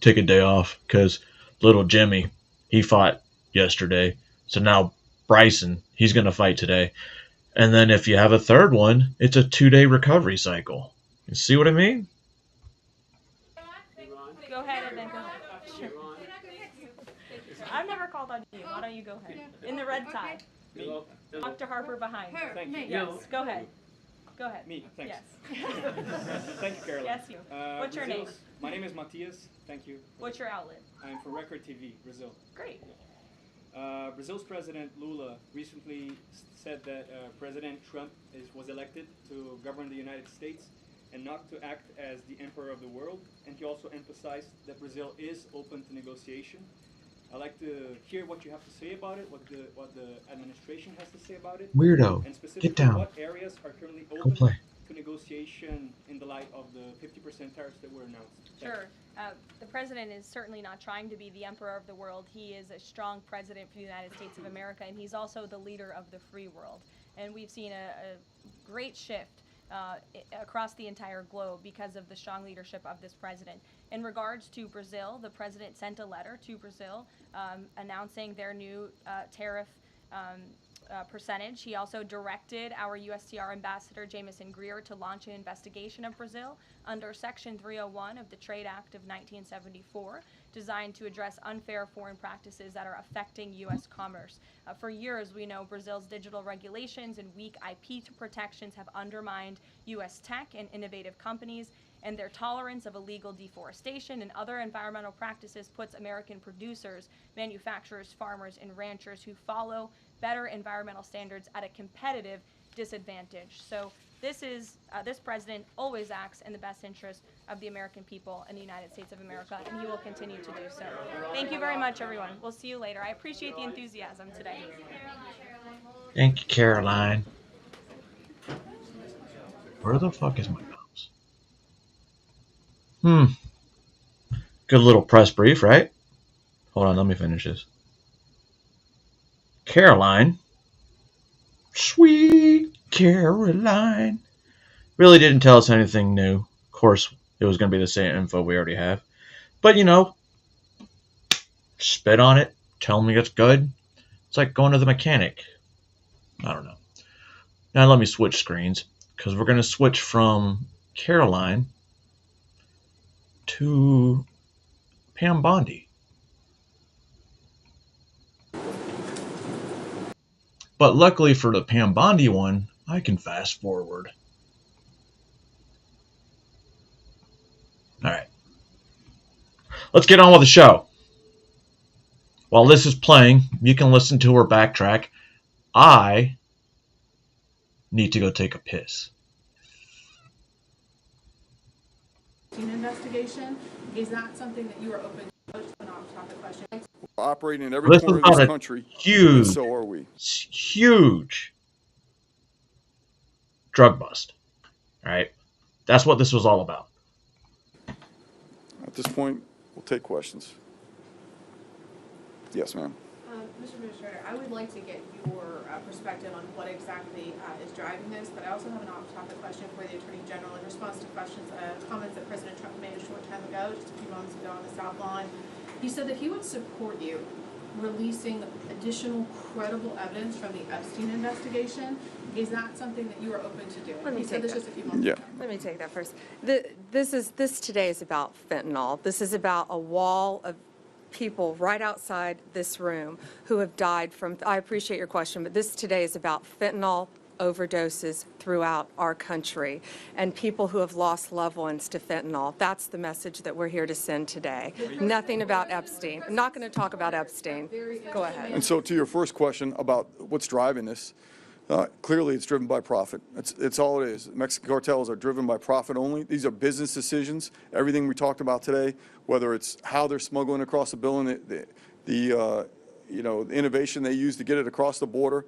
A: take a day off. Because little Jimmy, he fought yesterday. So now Bryson, he's going to fight today. And then if you have a 3rd one, it's a 2-day recovery cycle. You see what I mean?
C: Go ahead and then go ahead. Sure. I've never called on you. Why don't you go ahead? In the red tie. Dr. Harper behind.
H: Thank you.
C: Yes, go ahead. Go ahead.
H: Me, thanks.
C: Yes.
H: Thank you, Caroline.
C: Yes, you. What's your name?
H: My name is Matias. Thank you.
C: What's your outlet?
H: I'm for Record TV, Brazil.
C: Great.
H: Brazil's President Lula recently said that President Trump was elected to govern the United States, and not to act as the emperor of the world. And he also emphasized that Brazil is open to negotiation. I'd like to hear what you have to say about it, what the administration has to say about it.
A: Weirdo.
H: And specifically,
A: Get down.
H: what areas are currently
A: Go
H: open
A: play.
H: to negotiation in the light of the 50% tariffs that were announced.
C: Sure. The president is certainly not trying to be the emperor of the world. He is a strong president for the United States of America, and he's also the leader of the free world. And we've seen a great shift across the entire globe because of the strong leadership of this president. In regards to Brazil, the president sent a letter to Brazil announcing their new tariff percentage. He also directed our USTR ambassador, Jameson Greer, to launch an investigation of Brazil under Section 301 of the Trade Act of 1974, designed to address unfair foreign practices that are affecting U.S. commerce. For years, we know Brazil's digital regulations and weak IP protections have undermined U.S. tech and innovative companies, and their tolerance of illegal deforestation and other environmental practices puts American producers, manufacturers, farmers, and ranchers who follow better environmental standards at a competitive disadvantage. So this president always acts in the best interest of the American people and the United States of America, and he will continue to do so. Thank you very much, everyone. We'll see you later. I appreciate the enthusiasm today.
A: Thank you, Caroline. Where the fuck is my mouse? Good little press brief, right? Hold on, let me finish this. Caroline. Sweet Caroline. Really didn't tell us anything new. Of course, it was going to be the same info we already have. But, spit on it, tell me it's good. It's like going to the mechanic. I don't know. Now let me switch screens, because we're going to switch from Caroline to Pam Bondi. But luckily for the Pam Bondi one, I can fast forward. Alright. Let's get on with the show. While this is playing, you can listen to her backtrack. I need to go take a piss.
I: Investigation, is that something that you are open to? Just an off-topic question.
J: Operating in every corner of this country, and so are we.
A: Huge drug bust. All right, that's what this was all about.
J: At this point, we'll take questions. Yes, ma'am.
I: Mr. Administrator, I would like to get your perspective on what exactly is driving this, but I also have an off-topic question for the Attorney General in response to comments that President Trump made a short time ago, just a few moments ago on the South Lawn. He said that he would support you releasing additional credible evidence from the Epstein investigation. Is that something that you are open to doing? He said this just a few moments ago.
D: Let me take that first. This today is about fentanyl. This is about a wall of people right outside this room who have died from, I appreciate your question, but this today is about fentanyl overdoses throughout our country and people who have lost loved ones to fentanyl. That's the message that we're here to send today. Nothing about Epstein. I'm not going to talk about Epstein. Go ahead.
J: And so to your first question about what's driving this, clearly it's driven by profit. It's all it is. Mexican cartels are driven by profit only. These are business decisions. Everything we talked about today, whether it's how they're smuggling across the bill and the innovation they use to get it across the border,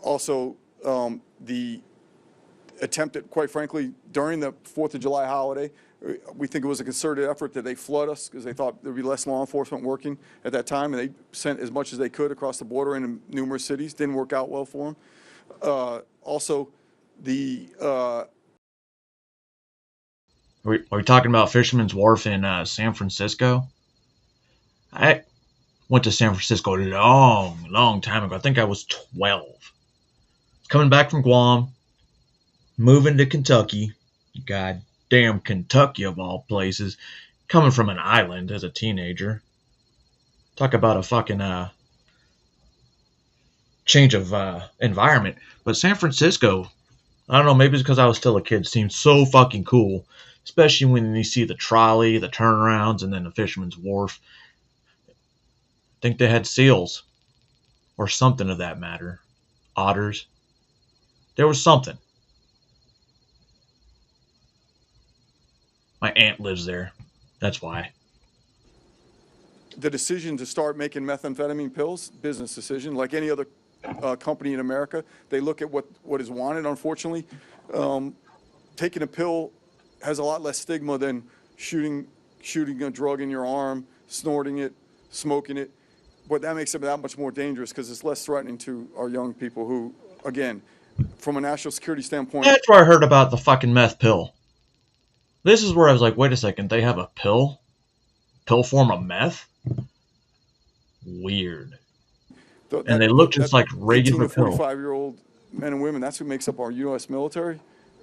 J: also the attempt at, quite frankly, during the 4th of July holiday, we think it was a concerted effort that they flood us because they thought there would be less law enforcement working at that time, and they sent as much as they could across the border into numerous cities. Didn't work out well for them. Also, are
A: we talking about Fisherman's Wharf in San Francisco? I went to San Francisco a long time ago. I think I was 12. Coming back from Guam, moving to Kentucky. Goddamn Kentucky of all places. Coming from an island as a teenager. Talk about a fucking change of environment. But San Francisco, I don't know, maybe it's because I was still a kid, seemed so fucking cool. Especially when you see the trolley, the turnarounds, and then the Fisherman's Wharf. I think they had seals. Or something of that matter. Otters. There was something. My aunt lives there. That's why.
J: The decision to start making methamphetamine pills, business decision, like any other company in America. They look at what is wanted, unfortunately. Taking a pill has a lot less stigma than shooting a drug in your arm, snorting it, smoking it. But that makes it that much more dangerous because it's less threatening to our young people who, again, from a national security standpoint.
A: That's where I heard about the fucking meth pill. This is where I was like, wait a second, they have a pill? Pill form of meth? Weird. And they look just like
J: 18
A: regular
J: to
A: pill.
J: 45-year-old men and women, that's who makes up our U.S. military,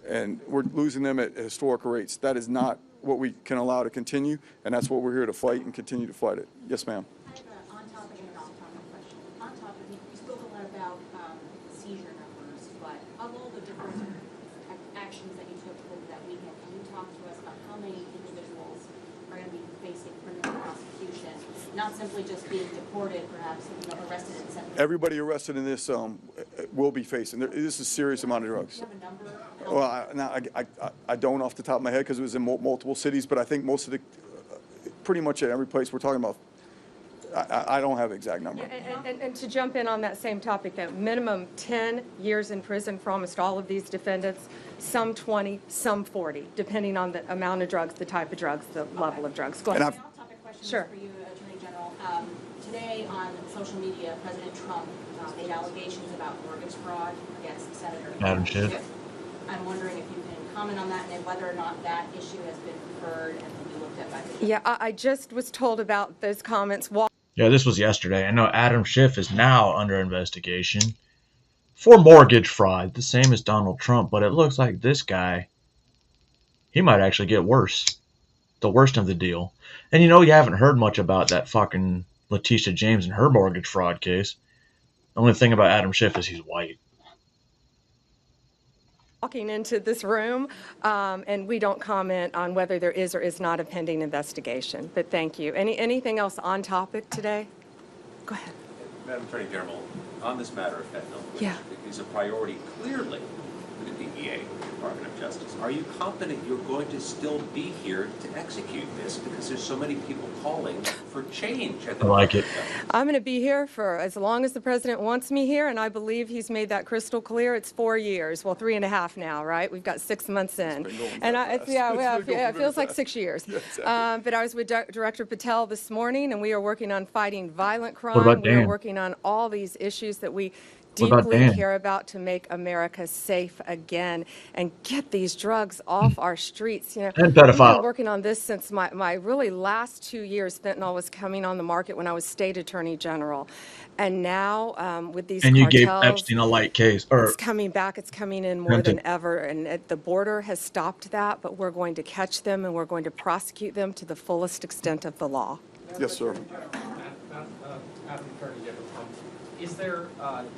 J: and we're losing them at historical rates. That is not what we can allow to continue, and that's what we're here to fight and continue to fight it. Yes, ma'am.
K: I have an on-topic and an off-topic question. On-topic, you spoke a lot about seizure numbers, but of all the different actions that you took over that weekend, can you talk to us about how many individuals are going to be facing criminal prosecution, not simply just being deported, perhaps, arrested and sent?
J: Everybody arrested in this will be facing. This is a serious amount of drugs.
K: Do you have a number?
J: Well, I don't off the top of my head because it was in multiple cities, but I think most of the, pretty much at every place we're talking about, I don't have an exact number.
D: Yeah, and to jump in on that same topic, that minimum 10 years in prison for almost all of these defendants, some 20, some 40, depending on the amount of drugs, the type of drugs, the level of drugs. Go ahead.
K: An off-topic question
D: Sure.
K: for you, Attorney General. Today on social media, President Trump made allegations about mortgage fraud against Senator
A: Adam Schiff.
K: I'm wondering if you can comment on that and whether or not that issue has been heard and will be looked at by the judge.
D: Yeah, I just was told about those comments.
A: Yeah, this was yesterday. I know Adam Schiff is now under investigation for mortgage fraud, the same as Donald Trump, but it looks like this guy, he might actually get worse. The worst of the deal. And you haven't heard much about that fucking Letitia James and her mortgage fraud case. The only thing about Adam Schiff is he's white.
D: Walking into this room, and we don't comment on whether there is or is not a pending investigation. But thank you. Anything else on topic today? Go ahead.
L: Madam Attorney General, on this matter of fentanyl,
D: Yeah.
L: which is a priority clearly for the DEA, Department of Justice, are you confident you're going to still be here to execute this? Because there's so many people calling for change at the
A: I like it.
D: I'm going to be here for as long as the president wants me here, and I believe he's made that crystal clear. It's 4 years, well, 3.5 now, right? We've got 6 months in, and it feels like 6 years.
J: Yeah, exactly.
D: But I was with Director Patel this morning, and we are working on fighting violent crime.
A: What about
D: We are
A: Dan?
D: working on all these issues that we
A: What about
D: deeply
A: Dan?
D: care about to make America safe again and get these drugs off our streets.
A: And
D: we've been
A: pedophile.
D: working on this since my really last 2 years. Fentanyl was coming on the market when I was state attorney general, and now with these
A: And you gave
D: cartels,
A: Epstein a light case. Or
D: it's coming back. It's coming in more
A: Granted.
D: than ever, and the border has stopped that. But we're going to catch them, and we're going to prosecute them to the fullest extent of the law.
J: Yes, sir.
M: Madam Attorney General, is there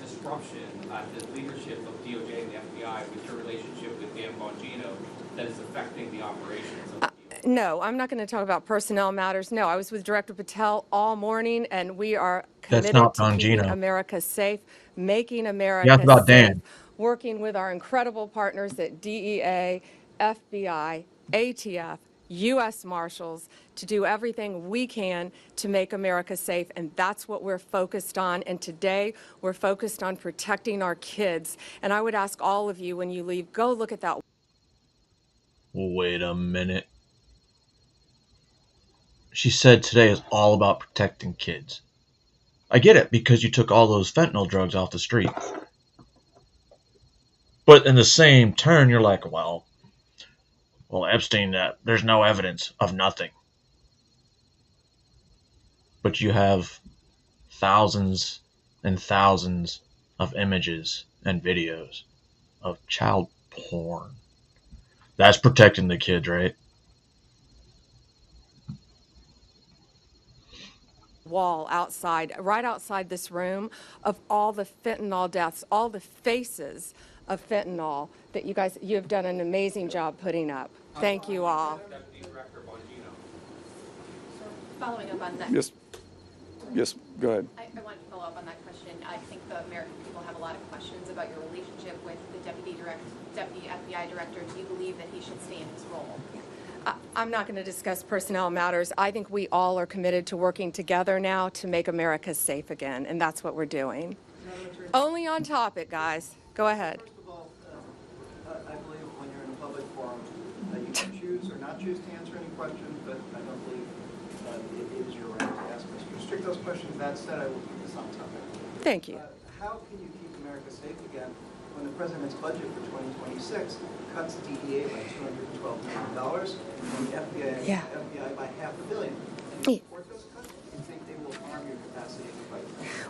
M: disruption at the leadership of DOJ and the FBI with your relationship with Dan Bongino that is affecting the operations of
D: No, I'm not going to talk about personnel matters. No, I was with Director Patel all morning, and we are
A: That's
D: committed
A: not
D: to keeping
A: Bongino.
D: America safe, making America
A: You asked about
D: safe,
A: Dan.
D: working with our incredible partners at DEA, FBI, ATF, U.S. Marshals to do everything we can to make America safe, and that's what we're focused on. And today, we're focused on protecting our kids. And I would ask all of you, when you leave, go look at that.
A: Wait a minute. She said today is all about protecting kids. I get it, because you took all those fentanyl drugs off the street. But in the same turn, you're like, well, Epstein, there's no evidence of nothing. But you have thousands and thousands of images and videos of child porn. That's protecting the kids, right?
D: Wall outside, right outside this room, of all the fentanyl deaths, all the faces of fentanyl that you have done an amazing job putting up. Thank you all.
R: Following up on that.
J: Yes. Yes, go ahead.
R: I wanted to follow up on that question. I think the American people have a lot of questions about your relationship with the Deputy FBI Director. Do you believe that he should stay in his role?
D: I'm not going to discuss personnel matters. I think we all are committed to working together now to make America safe again, and that's what we're doing. Only on topic, guys. Go ahead.
X: First of all, I believe when you're in a public forum, you can choose or not choose to answer any questions, but I don't believe it is your right to ask us to restrict those questions. That said, I will keep this on topic.
D: Thank you.
X: How can you keep America safe again when the president's budget for 2026 cuts DEA by $212 million and the FBI by $500 million? Do you support those cuts? Do you think they will harm your capacity to fight?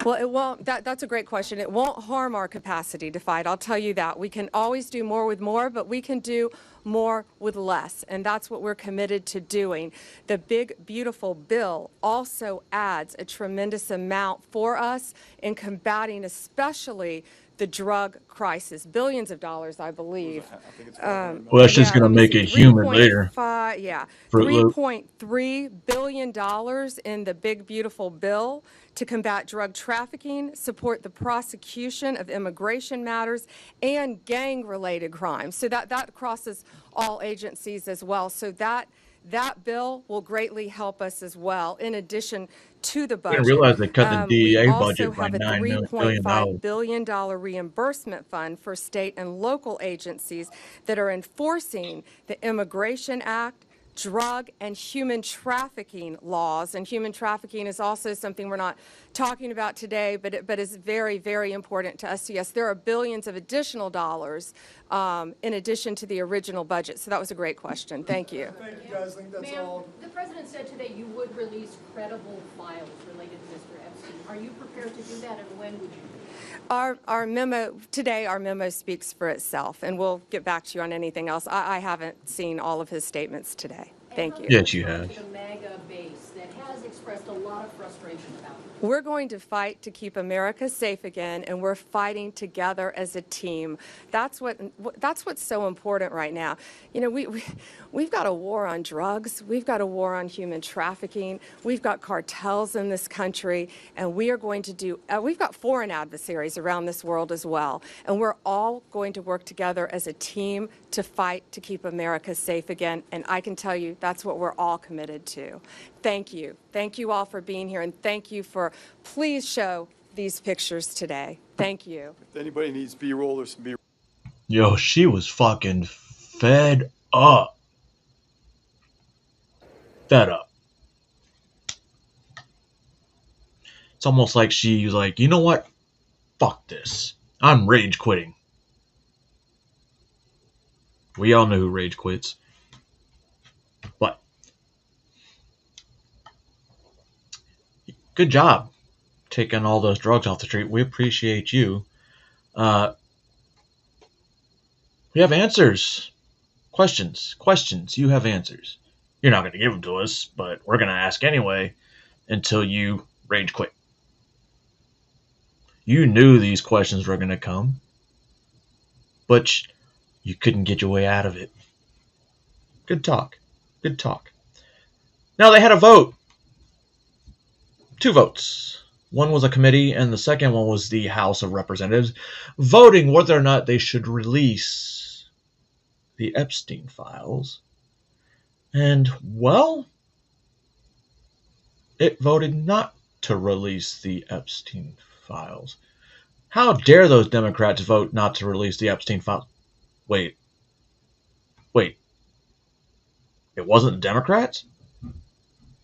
D: Well, it won't. That's a great question. It won't harm our capacity to fight. I'll tell you that. We can always do more with more, but we can do more with less, and that's what we're committed to doing. The big, beautiful bill also adds a tremendous amount for us in combating especially the drug crisis, billions of dollars, I believe.
A: Well, that's just going to make it humid later.
D: Yeah,
A: Fruit Loop.
D: $3.3 billion in the big, beautiful bill to combat drug trafficking, support the prosecution of immigration matters, and gang-related crimes. So that crosses all agencies as well. So that bill will greatly help us as well, in addition to the budget.
A: I didn't realize they cut the DEA budget by
D: We also have a
A: $9 million.
D: $3.5 billion reimbursement fund for state and local agencies that are enforcing the Immigration Act, drug and human trafficking laws. And human trafficking is also something we're not talking about today, but is very, very important to us. Yes, there are billions of additional dollars in addition to the original budget. So that was a great question. Thank you.
X: Thank you, guys. I think that's all.
T: The president said today you would release credible files related to Mr. Epstein. Are you prepared to do that, and when would you?
D: Our memo speaks for itself, and we'll get back to you on anything else. I haven't seen all of his statements today. Thank you.
A: Yes, you have.
T: The MAGA base that has expressed a lot of frustration about it.
D: We're going to fight to keep America safe again, and we're fighting together as a team. That's what's so important right now. You know, we've got a war on drugs. We've got a war on human trafficking. We've got cartels in this country, and we are going to do. We've got foreign adversaries around this world as well, and we're all going to work together as a team to fight to keep America safe again. And I can tell you that's what we're all committed to. Thank you. Thank you all for being here, and thank you for, please show these pictures today. Thank you.
J: If anybody needs B-roll, there's some B-roll.
A: Yo, she was fucking fed up. Fed up. It's almost like she was like, you know what? Fuck this. I'm rage quitting. We all know who rage quits. But good job taking all those drugs off the street. We appreciate you. We have answers. Questions. You have answers. You're not going to give them to us, but we're going to ask anyway until you rage quit. You knew these questions were going to come, but you couldn't get your way out of it. Good talk. Now they had a vote. 2 votes. One was a committee, and the second one was the House of Representatives voting whether or not they should release the Epstein files. And, well, it voted not to release the Epstein files. How dare those Democrats vote not to release the Epstein files? Wait. It wasn't the Democrats?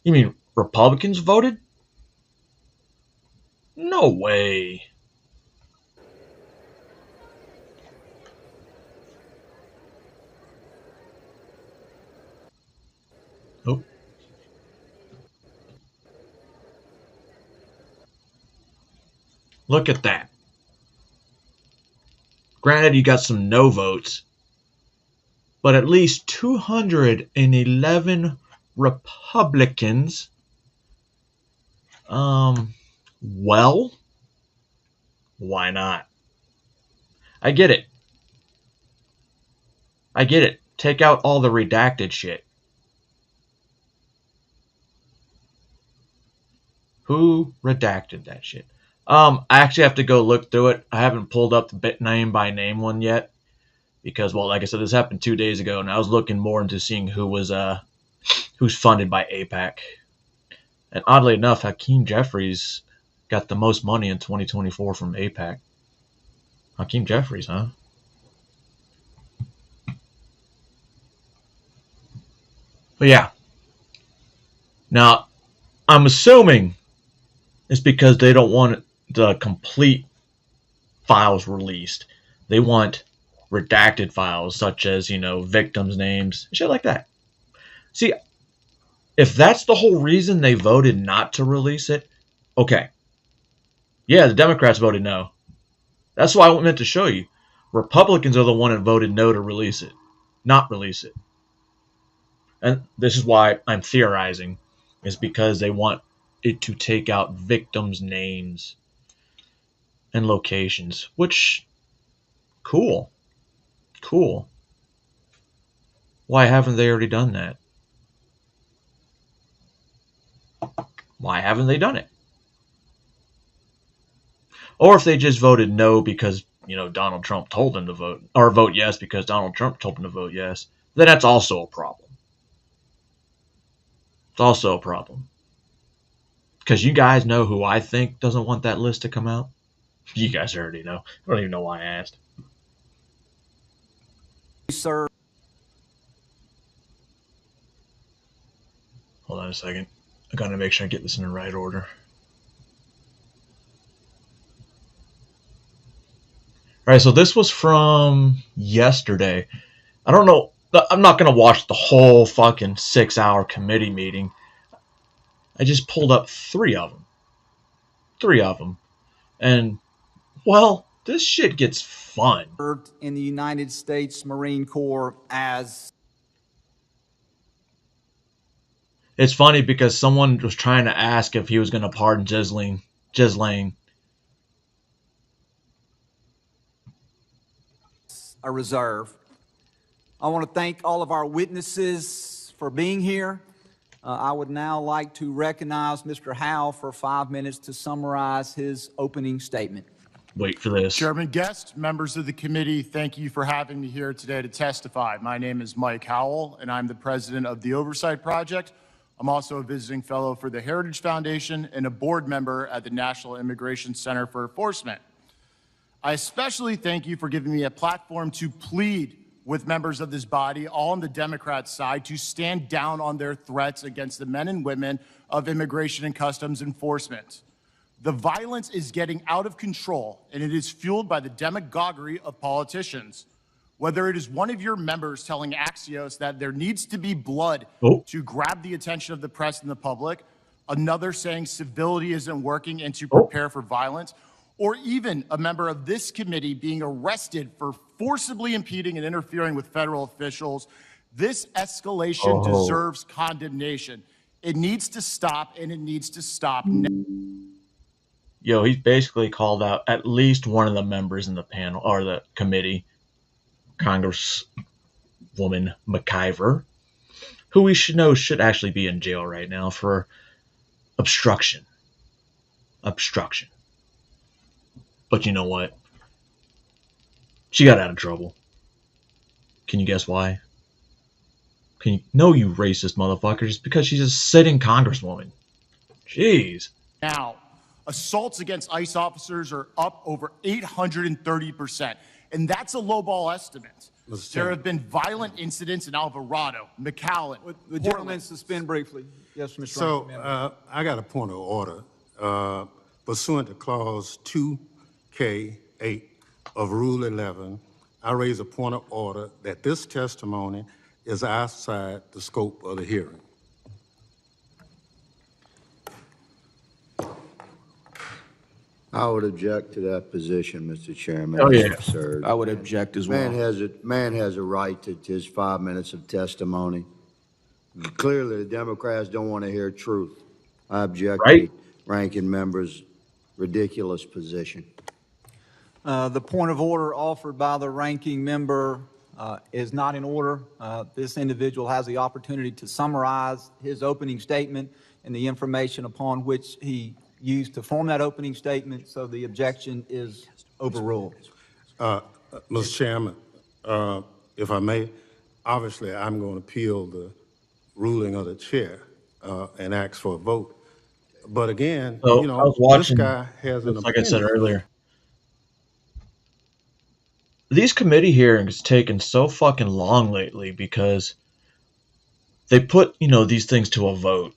A: You mean Republicans voted? No way. Oh. Look at that. Granted, you got some no votes, but at least 211 Republicans. Well, why not? I get it. Take out all the redacted shit. Who redacted that shit? I actually have to go look through it. I haven't pulled up the name by name one yet because, well, like I said, this happened 2 days ago, and I was looking more into seeing who was who's funded by AIPAC. And oddly enough, Hakeem Jeffries got the most money in 2024 from AIPAC. Hakeem Jeffries, huh? But yeah. Now, I'm assuming it's because they don't want the complete files released. They want redacted files, such as, victims' names, shit like that. See, if that's the whole reason they voted not to release it, okay. Yeah, the Democrats voted no. That's why I meant to show you. Republicans are the one that voted no to release it, not release it. And this is why I'm theorizing, is because they want it to take out victims' names and locations, which, cool. Why haven't they already done that? Why haven't they done it? Or if they just voted no because, Donald Trump told them to vote, or vote yes because Donald Trump told them to vote yes, then that's also a problem. It's also a problem. Because you guys know who I think doesn't want that list to come out? You guys already know. I don't even know why I asked.
N: Sir.
A: Hold on a second. I gotta make sure I get this in the right order. Alright, so this was from yesterday. I don't know. I'm not gonna watch the whole fucking 6-hour committee meeting. I just pulled up 3 of them. 3 of them. And, well, this shit gets fun.
N: In the United States Marine Corps as...
A: It's funny because someone was trying to ask if he was going to pardon Ghislaine.
N: A reserve. I want to thank all of our witnesses for being here. I would now like to recognize Mr. Howe for 5 minutes to summarize his opening statement.
A: Wait for this.
O: Chairman Guest, members of the committee, thank you for having me here today to testify. My name is Mike Howell, and I'm the president of the Oversight Project. I'm also a visiting fellow for the Heritage Foundation and a board member at the National Immigration Center for Enforcement. I especially thank you for giving me a platform to plead with members of this body, all on the Democrat side, to stand down on their threats against the men and women of Immigration and Customs Enforcement. The violence is getting out of control, and it is fueled by the demagoguery of politicians. Whether it is one of your members telling Axios that there needs to be blood to grab the attention of the press and the public, another saying civility isn't working and to prepare for violence, or even a member of this committee being arrested for forcibly impeding and interfering with federal officials, this escalation deserves condemnation. It needs to stop, and it needs to stop now.
A: Yo, he's basically called out at least one of the members in the panel, or the committee, Congresswoman McIver, who we should know should actually be in jail right now for obstruction. Obstruction. But you know what? She got out of trouble. Can you guess why? No, you racist motherfucker. Just because she's a sitting congresswoman. Jeez.
O: Now, assaults against ICE officers are up over 830%. And that's a lowball estimate. There have been violent incidents in Alvarado, McAllen.
N: The gentleman suspend briefly. Yes, Mr.
P: So I got a point of order. Pursuant to Clause 2K8 of Rule 11, I raise a point of order that this testimony is outside the scope of the hearing.
Q: I would object to that position, Mr. Chairman.
A: Oh, yeah.
Q: It's absurd.
N: I would object as well.
Q: Man has a right to his 5 minutes of testimony. Clearly, the Democrats don't want to hear truth. I object to the ranking member's ridiculous position.
N: The point of order offered by the ranking member is not in order. This individual has the opportunity to summarize his opening statement and the information upon which he used to form that opening statement, so the objection is overruled.
P: Mr. Chairman, if I may, obviously I'm going to appeal the ruling of the chair and ask for a vote. But again,
A: So
P: you
A: I was
P: know, this
A: watching,
P: guy has an
A: just like I said
P: opinion.
A: earlier, these committee hearings taken so fucking long lately because they put, these things to a vote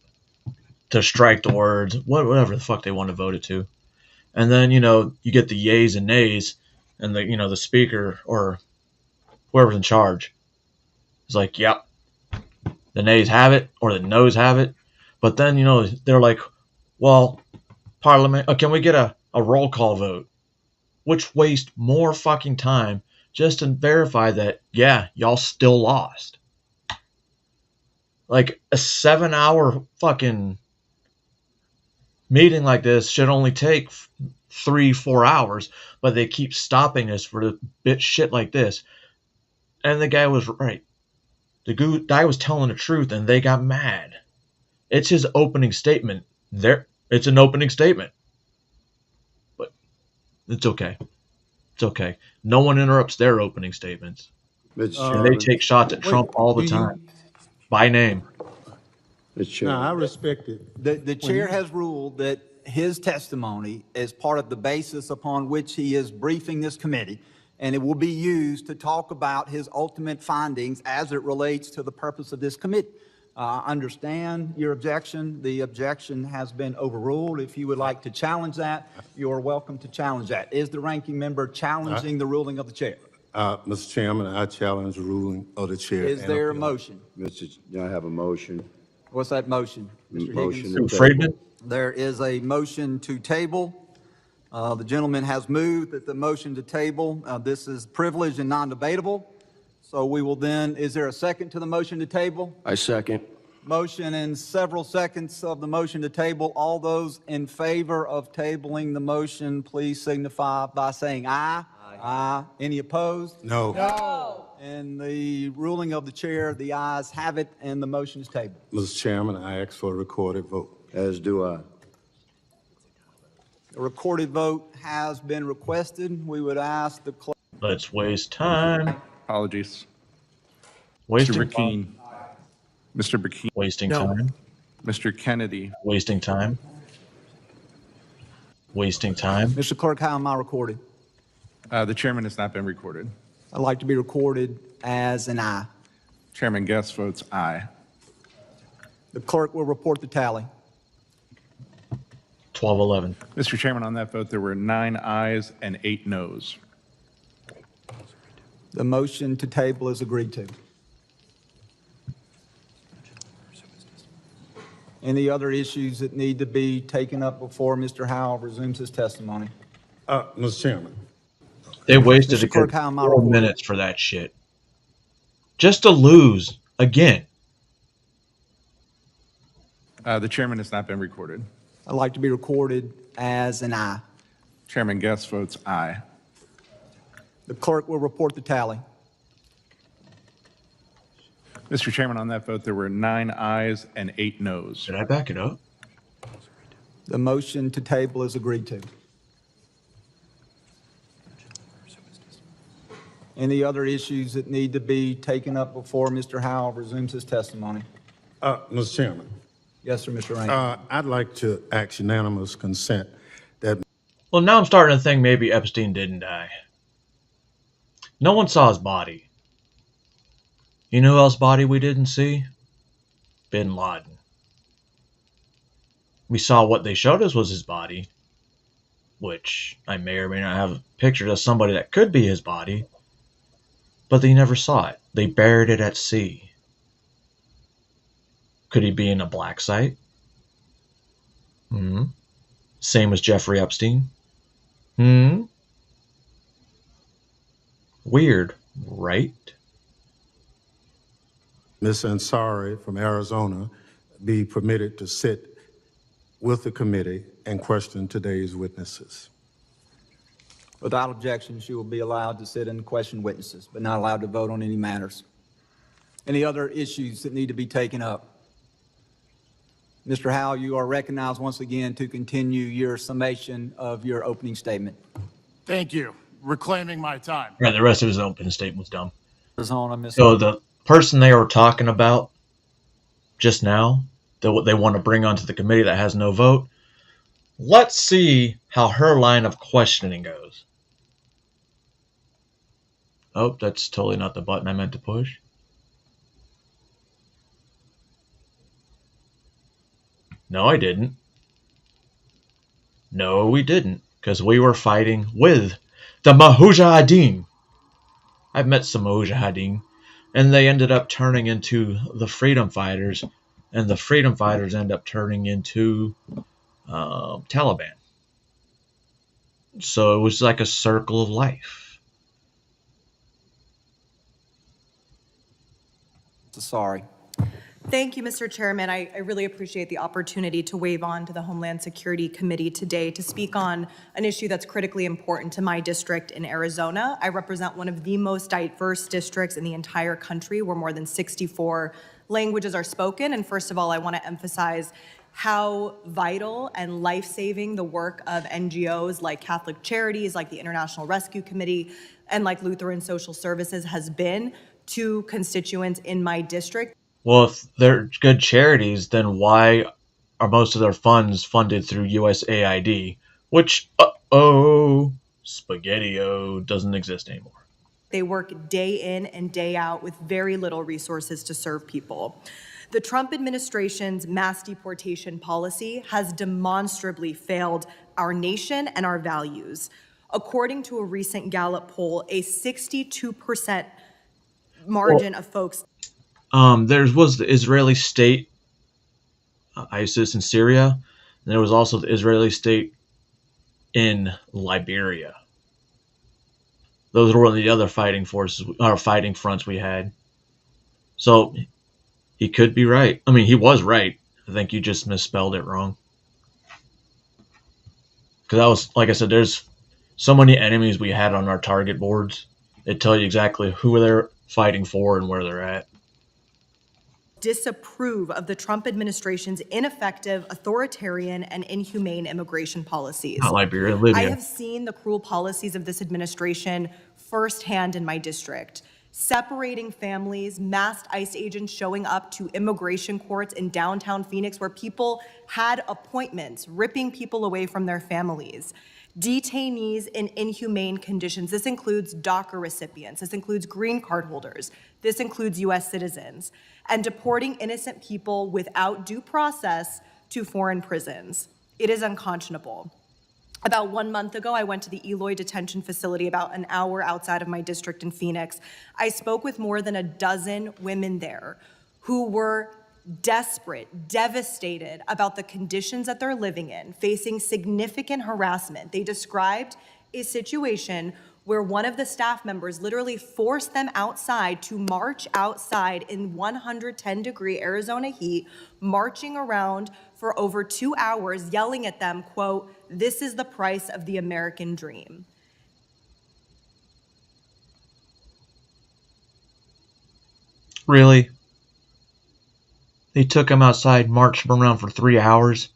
A: to strike the words, whatever the fuck they want to vote it to. And then, you get the yays and nays, and the speaker or whoever's in charge is like, yep, the nays have it or the noes have it. But then, they're like, well, Parliament, can we get a roll call vote? Which waste more fucking time just to verify that, yeah, y'all still lost. Like a 7-hour fucking meeting like this should only take 3-4 hours, but they keep stopping us for the bit shit like this. And the guy was right. The guy was telling the truth, and they got mad. It's his opening statement. It's an opening statement, but it's okay. It's okay. No one interrupts their opening statements, and they take shots at Trump all the time by name.
P: No, I respect it.
N: The chair has ruled that his testimony is part of the basis upon which he is briefing this committee, and it will be used to talk about his ultimate findings as it relates to the purpose of this committee. I understand your objection. The objection has been overruled. If you would like to challenge that, you are welcome to challenge that. Is the ranking member challenging the ruling of the chair?
P: Mr. Chairman, I challenge the ruling of the chair.
N: Is there a motion?
Q: I have a motion.
N: What's that motion, Mr.
P: Motion
N: Higgins?
P: to Friedman?
N: There is a motion to table. The gentleman has moved that the motion to table, this is privileged and non-debatable. So we will then, is there a second to the motion to table?
E: I second.
N: Motion and several seconds of the motion to table. All those in favor of tabling the motion, please signify by saying aye. Aye. Any opposed?
P: No.
N: No. And the ruling of the chair, the ayes have it, and the motion is tabled.
P: Mr. Chairman, I ask for a recorded vote.
Q: As do I.
N: A recorded vote has been requested. We would ask the clerk.
A: Let's waste time.
F: Apologies.
A: Wasting
F: Mr. Burkeen.
A: time.
F: Mr. Burkeen.
A: Wasting time.
F: Mr. Kennedy.
A: Wasting time. Wasting time.
N: Mr. Clerk, how am I recorded?
F: The chairman has not been recorded.
N: I'd like to be recorded as an aye.
F: Chairman Guest votes aye.
N: The clerk will report the tally.
A: 12-11.
F: Mr. Chairman, on that vote, there were 9 ayes and 8 noes.
N: The motion to table is agreed to. Any other issues that need to be taken up before Mr. Howell resumes his testimony?
P: Mr. Chairman.
A: They wasted
N: Mr. Clerk, how am I
A: 4
N: recorded?
A: minutes for that shit. Just to lose again.
F: The chairman has not been recorded.
N: I'd like to be recorded as an aye.
F: Chairman Guest votes aye.
N: The clerk will report the tally.
F: Mr. Chairman, on that vote, there were 9 ayes and 8 noes.
A: Did I back it up?
N: The motion to table is agreed to. Any other issues that need to be taken up before Mr. Howell resumes his testimony?
P: Mr. Chairman.
N: Yes, sir, Mr. Rankin.
P: I'd like to ask unanimous consent that.
A: Well, now I'm starting to think maybe Epstein didn't die. No one saw his body. You know who else's body we didn't see? Bin Laden. We saw what they showed us was his body, which I may or may not have pictured as somebody that could be his body, but they never saw it. They buried it at sea. Could he be in a black site? Same as Jeffrey Epstein? Weird, right?
P: Ms. Ansari from Arizona be permitted to sit with the committee and question today's witnesses.
N: Without objection, she will be allowed to sit and question witnesses, but not allowed to vote on any matters. Any other issues that need to be taken up? Mr. Howell, you are recognized once again to continue your summation of your opening statement.
O: Thank you. Reclaiming my time.
A: Right, the rest of his opening statement was dumb.
N: On,
A: So the person they were talking about just now that they want to bring onto the committee that has no vote. Let's see how her line of questioning goes. Oh, that's totally not the button I meant to push. No, I didn't. No, we didn't, because we were fighting with the Mujahideen. I've met some Mujahideen, and they ended up turning into the freedom fighters, and the freedom fighters end up turning into Taliban. So it was like a circle of life.
N: Sorry.
D: Thank you, Mr. Chairman. I really appreciate the opportunity to wave on to the Homeland Security Committee today to speak on an issue that's critically important to my district in Arizona. I represent one of the most diverse districts in the entire country, where more than 64 languages are spoken. And first of all, I want to emphasize how vital and life-saving the work of NGOs like Catholic Charities, like the International Rescue Committee, and like Lutheran Social Services has been to constituents in my district.
A: Well, if they're good charities, then why are most of their funds funded through USAID, which, Spaghetti-O doesn't exist anymore.
D: They work day in and day out with very little resources to serve people. The Trump administration's mass deportation policy has demonstrably failed our nation and our values. According to a recent Gallup poll, a 62% margin of folks.
A: There was the Israeli state, ISIS in Syria, and there was also the Israeli state in Liberia. Those were one of the other fighting fronts we had. So he could be right. I mean, he was right. I think you just misspelled it wrong. Because that was, like I said, there's so many enemies we had on our target boards. It tell you exactly who they're fighting for and where they're at.
D: Disapprove of the Trump administration's ineffective, authoritarian, and inhumane immigration policies.
A: Not Liberia, Libya.
D: I have seen the cruel policies of this administration firsthand in my district. Separating families, masked ICE agents showing up to immigration courts in downtown Phoenix where people had appointments, ripping people away from their families. Detainees in inhumane conditions. This includes DACA recipients. This includes green card holders. This includes U.S. citizens. And deporting innocent people without due process to foreign prisons. It is unconscionable. About 1 month ago, I went to the Eloy detention facility about an hour outside of my district in Phoenix. I spoke with more than a dozen women there who were desperate, devastated about the conditions that they're living in, facing significant harassment. They described a situation where one of the staff members literally forced them outside to march outside in 110-degree Arizona heat, marching around for over 2 hours, yelling at them, quote, "This is the price of the American dream."
A: Really? They took him outside, marched him around for 3 hours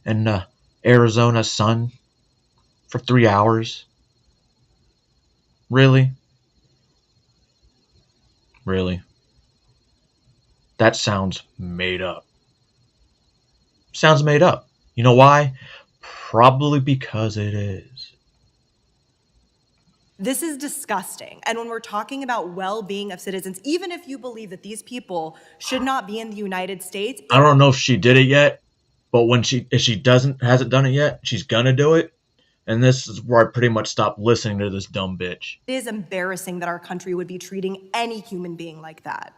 A: in the Arizona sun for 3 hours? Really? Really? That sounds made up. Sounds made up. You know why? Probably because it is.
D: This is disgusting. And when we're talking about well-being of citizens, even if you believe that these people should not be in the United States.
A: I don't know if she did it yet, but if she hasn't done it yet, she's gonna do it. And this is where I pretty much stopped listening to this dumb bitch.
D: It is embarrassing that our country would be treating any human being like that.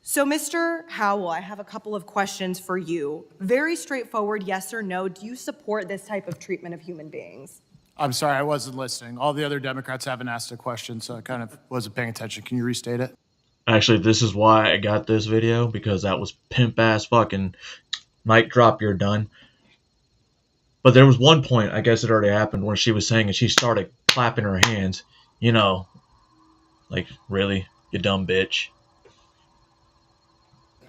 D: So, Mr. Howell, I have a couple of questions for you. Very straightforward, yes or no. Do you support this type of treatment of human beings?
O: I'm sorry, I wasn't listening. All the other Democrats haven't asked a question, so I kind of wasn't paying attention. Can you restate it?
A: Actually, this is why I got this video, because that was pimp ass fucking mic drop, you're done. But there was one point, I guess it already happened, where she was saying, and she started clapping her hands. You know, like, really? You dumb bitch.
O: I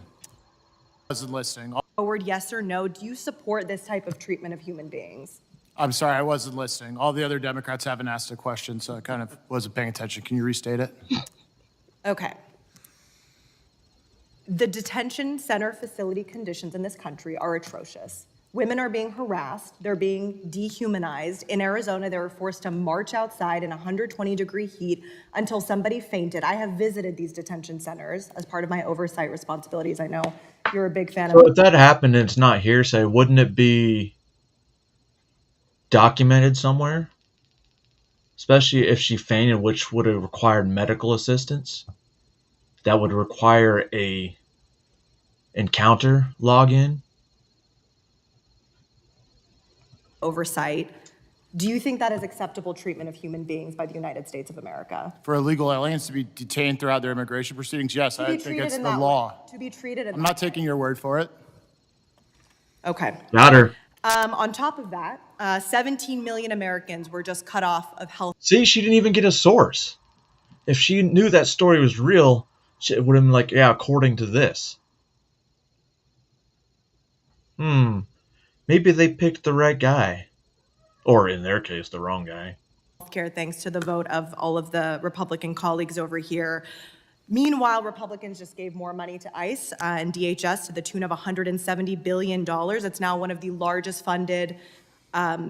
O: wasn't listening.
D: Forward, yes or no. Do you support this type of treatment of human beings?
O: I'm sorry, I wasn't listening. All the other Democrats haven't asked a question, so I kind of wasn't paying attention. Can you restate it?
D: Okay. The detention center facility conditions in this country are atrocious. Women are being harassed, they're being dehumanized. In Arizona, they were forced to march outside in 120-degree heat until somebody fainted. I have visited these detention centers as part of my oversight responsibilities. I know you're a big fan
A: So
D: of.
A: if that happened and it's not hearsay, wouldn't it be documented somewhere? Especially if she fainted, which would have required medical assistance. That would require a encounter login.
D: Oversight. Do you think that is acceptable treatment of human beings by the United States of America?
O: For illegal aliens to be detained throughout their immigration proceedings, yes, I think it's the
D: that
O: law.
D: way. To be treated in
O: I'm
D: that
O: not taking your word for it.
D: Okay.
A: Got her.
D: On top of that, 17 million Americans were just cut off of health.
A: See, she didn't even get a source. If she knew that story was real, she would have been like, yeah, according to this. Maybe they picked the right guy. Or in their case, the wrong guy.
D: Healthcare, thanks to the vote of all of the Republican colleagues over here. Meanwhile, Republicans just gave more money to ICE and DHS to the tune of $170 billion. It's now one of the largest funded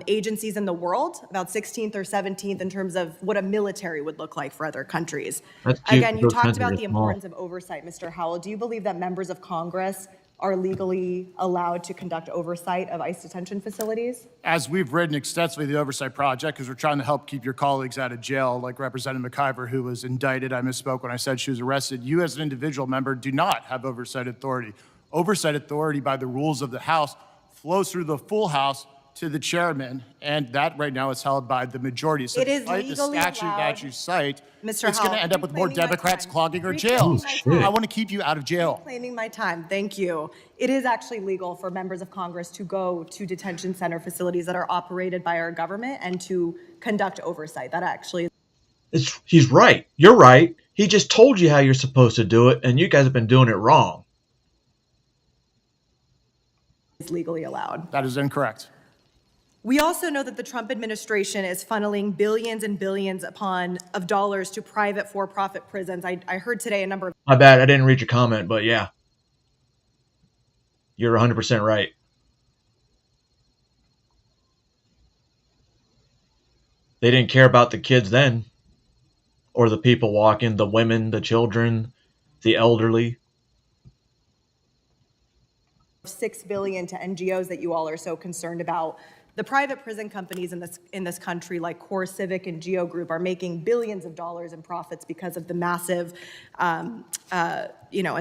D: agencies in the world, about 16th or 17th in terms of what a military would look like for other countries.
A: That's cute.
D: Again, you
A: Those
D: talked
A: countries
D: about
A: are
D: the
A: small.
D: importance of oversight, Mr. Howell. Do you believe that members of Congress are legally allowed to conduct oversight of ICE detention facilities?
O: As we've written extensively, the Oversight Project, because we're trying to help keep your colleagues out of jail, like Representative McIver, who was indicted. I misspoke when I said she was arrested. You, as an individual member, do not have oversight authority. Oversight authority, by the rules of the House, flows through the full House to the chairman, and that right now is held by the majority. So
D: It is
O: despite the
D: legally
O: statute
D: allowed.
O: that you cite,
D: Mr.
O: it's going to
D: Howell,
O: end up with more
D: reclaiming my
O: Democrats
D: time.
O: clogging our
D: Reclaiming
O: jails.
D: my time.
O: I want to keep you out of jail.
D: Claiming my time, thank you. It is actually legal for members of Congress to go to detention center facilities that are operated by our government and to conduct oversight. That actually
A: He's right. You're right. He just told you how you're supposed to do it, and you guys have been doing it wrong.
D: is legally allowed.
O: That is incorrect.
D: We also know that the Trump administration is funneling billions and billions of dollars to private for-profit prisons. I heard today a number of
A: My bad. I didn't read your comment, but yeah. You're 100% right. They didn't care about the kids then. Or the people walking, the women, the children, the elderly.
D: $6 billion to NGOs that you all are so concerned about. The private prison companies in this country, like Core Civic and Geo Group, are making billions of dollars in profits because of the massive, and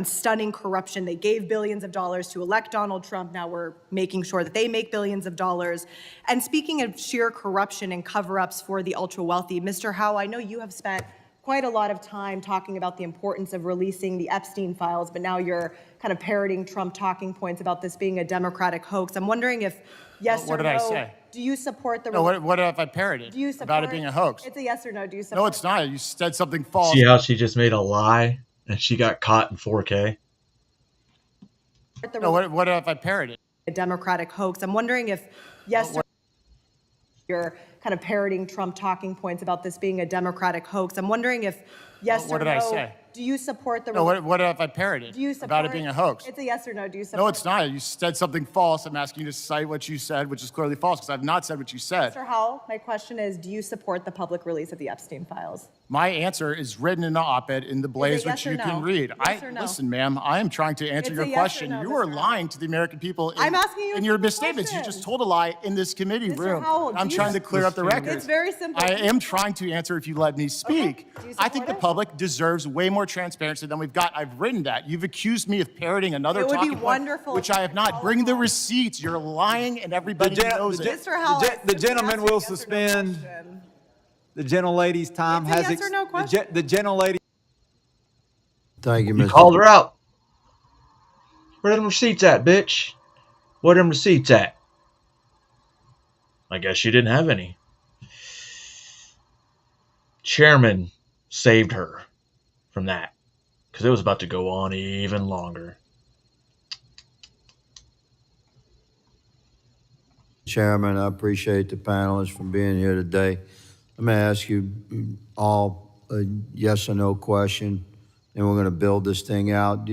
D: stunning corruption. They gave billions of dollars to elect Donald Trump. Now we're making sure that they make billions of dollars. And speaking of sheer corruption and cover-ups for the ultra-wealthy, Mr. Howe, I know you have spent quite a lot of time talking about the importance of releasing the Epstein files, but now you're kind of parroting Trump talking points about this being a Democratic hoax. I'm wondering if yes
O: What
D: or
O: did I
D: no,
O: say?
D: do you support the...
O: No, what if I parroted
D: do you support,
O: about it being a hoax?
D: It's a yes or no. Do you support...
O: No, it's not. You said something false.
A: See how she just made a lie and she got caught in 4K?
O: No, what if I parroted?
D: A Democratic hoax. I'm wondering if yes or you're kind of parroting Trump talking points about this being a Democratic hoax. I'm wondering if yes
O: What
D: or
O: did
D: no,
O: I say?
D: do you support the...
O: No, what if I parroted
D: do you support,
O: about it being a hoax?
D: It's a yes or no. Do you support...
O: No, it's not. You said something false. I'm asking you to cite what you said, which is clearly false, because I've not said what you said.
D: Mr. Howell, my question is, do you support the public release of the Epstein files?
O: My answer is written in an op-ed in the Blaze,
D: yes
O: which
D: or
O: you
D: no?
O: can read.
D: Yes or no?
O: Listen, ma'am, I am trying to answer
D: It's
O: your
D: a yes or
O: question.
D: no,
O: You are
D: Mr. Howell.
O: lying to the American people
D: I'm asking you
O: in
D: a
O: your
D: simple
O: misstatements. You
D: question.
O: just told a lie in this committee
D: Mr.
O: room.
D: Howell,
O: I'm
D: do you-
O: trying to clear up the record.
D: It's very simple.
O: I am trying to answer if you let me speak.
D: Do you
O: I think the
D: support it?
O: public deserves way more transparency than we've got. I've written that. You've accused me of parroting another
D: It would be
O: talking point,
D: wonderful
O: which
D: if
O: I have not. Bring the receipts. You're lying, and everybody knows it.
D: Mr. Howell,
N: The gentleman will suspend the gentlelady's time.
D: It's a yes or no question.
N: The gentlelady.
Q: Thank you,
A: You
Q: Mr.
A: called her out. Where them receipts at, bitch? Where them receipts at? I guess she didn't have any. Chairman saved her from that because it was about to go on even longer.
Q: Chairman, I appreciate the panelists for being here today. Let me ask you all a yes or no question, and we're going to build this thing out.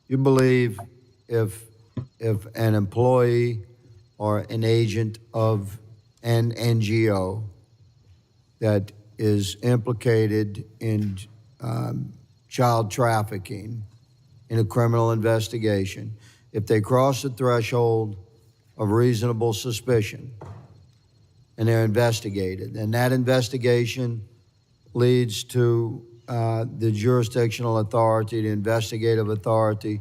Q: You believe if an employee or an agent of an NGO that is implicated in child trafficking in a criminal investigation, if they cross the threshold of reasonable suspicion and they're investigated, and that investigation leads to the jurisdictional authority, the investigative authority,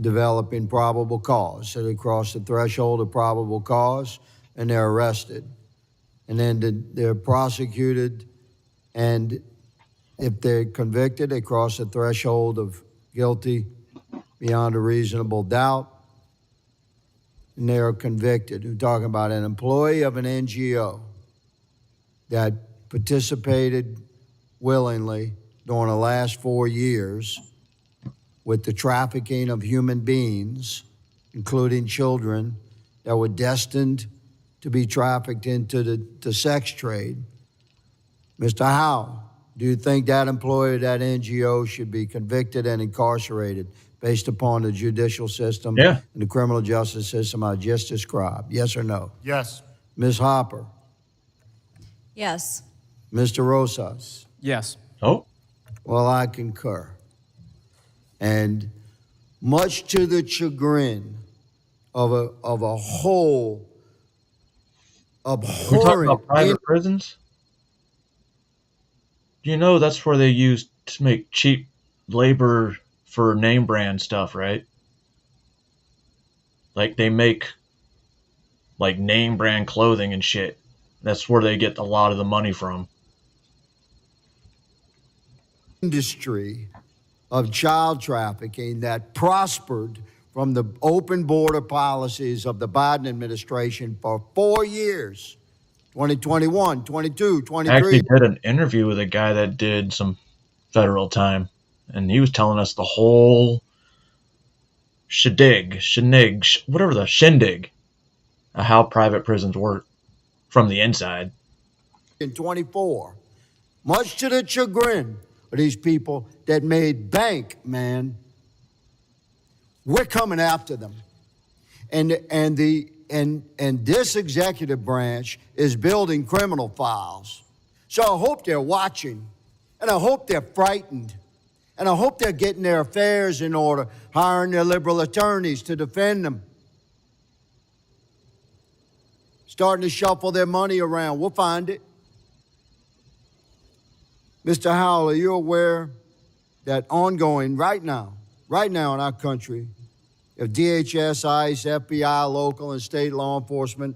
Q: developing probable cause. So they cross the threshold of probable cause and they're arrested. And then they're prosecuted, and if they're convicted, they cross the threshold of guilty beyond a reasonable doubt, and they are convicted. We're talking about an employee of an NGO that participated willingly during the last 4 years with the trafficking of human beings, including children that were destined to be trafficked into the sex trade. Mr. Howe, do you think that employee of that NGO should be convicted and incarcerated based upon the judicial system and the criminal justice system I just described? Yes or no?
O: Yes.
Q: Ms. Hopper?
E: Yes.
Q: Mr. Rosas?
S: Yes.
A: Oh.
Q: Well, I concur. And much to the chagrin of a whole abhorrent...
A: We're talking about private prisons? You know that's where they use to make cheap labor for name brand stuff, right? Like they make like name brand clothing and shit. That's where they get a lot of the money from.
Q: Industry of child trafficking that prospered from the open border policies of the Biden administration for 4 years, 2021, 22, 23.
A: I actually did an interview with a guy that did some federal time, and he was telling us the whole shindig of how private prisons work from the inside.
Q: In 24, much to the chagrin of these people that made bank, man. We're coming after them. And this executive branch is building criminal files. So I hope they're watching, and I hope they're frightened, and I hope they're getting their affairs in order, hiring their liberal attorneys to defend them, starting to shuffle their money around. We'll find it. Mr. Howell, are you aware that ongoing right now in our country, if DHS, ICE, FBI, local and state law enforcement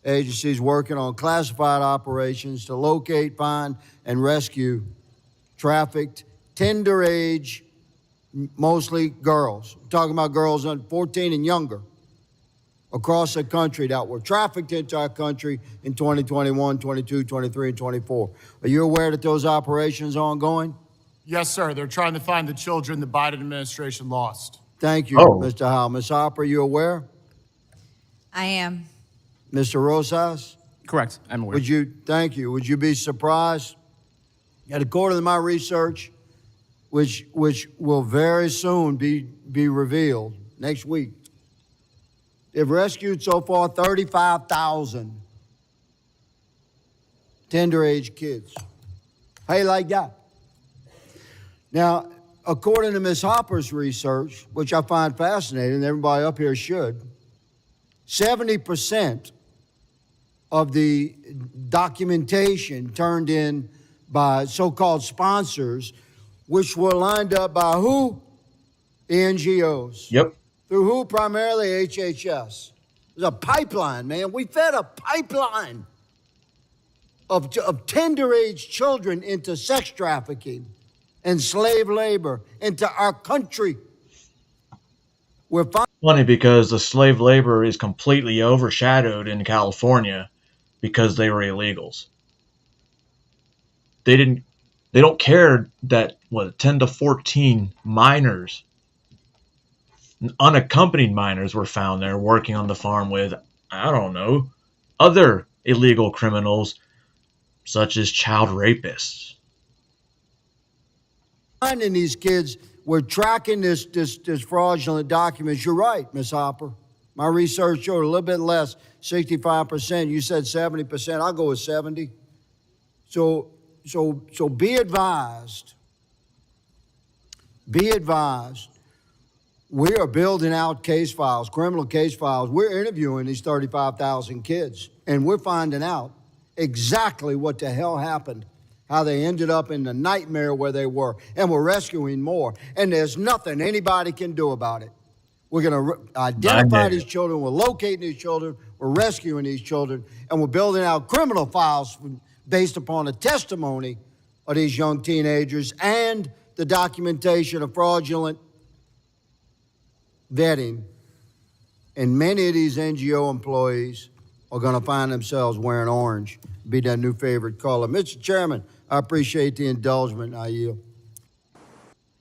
Q: agencies working on classified operations to locate, find, and rescue trafficked, tender age, mostly girls. I'm talking about girls under 14 and younger across the country that were trafficked into our country in 2021, 22, 23, and 24. Are you aware that those operations are ongoing?
O: Yes, sir. They're trying to find the children the Biden administration lost.
Q: Thank you, Mr. Howell. Ms. Hopper, are you aware?
E: I am.
Q: Mr. Rosas?
S: Correct. I'm aware.
Q: Thank you. Would you be surprised that according to my research, which will very soon be revealed next week, they've rescued so far 35,000 tender age kids. How you like that? Now, according to Ms. Hopper's research, which I find fascinating, everybody up here should, 70% of the documentation turned in by so-called sponsors, which were lined up by who? The NGOs.
A: Yep.
Q: Through who? Primarily HHS. There's a pipeline, man. We fed a pipeline of tender age children into sex trafficking and slave labor into our country. We're
A: funny because the slave labor is completely overshadowed in California because they were illegals. They don't care that 10 to 14 minors, unaccompanied minors, were found there working on the farm with, I don't know, other illegal criminals such as child rapists.
Q: Finding these kids we're tracking this fraudulent documents. You're right, Ms. Hopper. My research showed a little bit less, 65%. You said 70%. I'll go with 70. So be advised. Be advised. We are building out case files, criminal case files. We're interviewing these 35,000 kids, and we're finding out exactly what the hell happened, how they ended up in the nightmare where they were, and we're rescuing more. And there's nothing anybody can do about it. We're going to identify these children, we're locating these children, we're rescuing these children, and we're building out criminal files based upon the testimony of these young teenagers and the documentation of fraudulent vetting. And many of these NGO employees are going to find themselves wearing orange, be their new favorite color. Mr. Chairman, I appreciate the indulgence. I yield.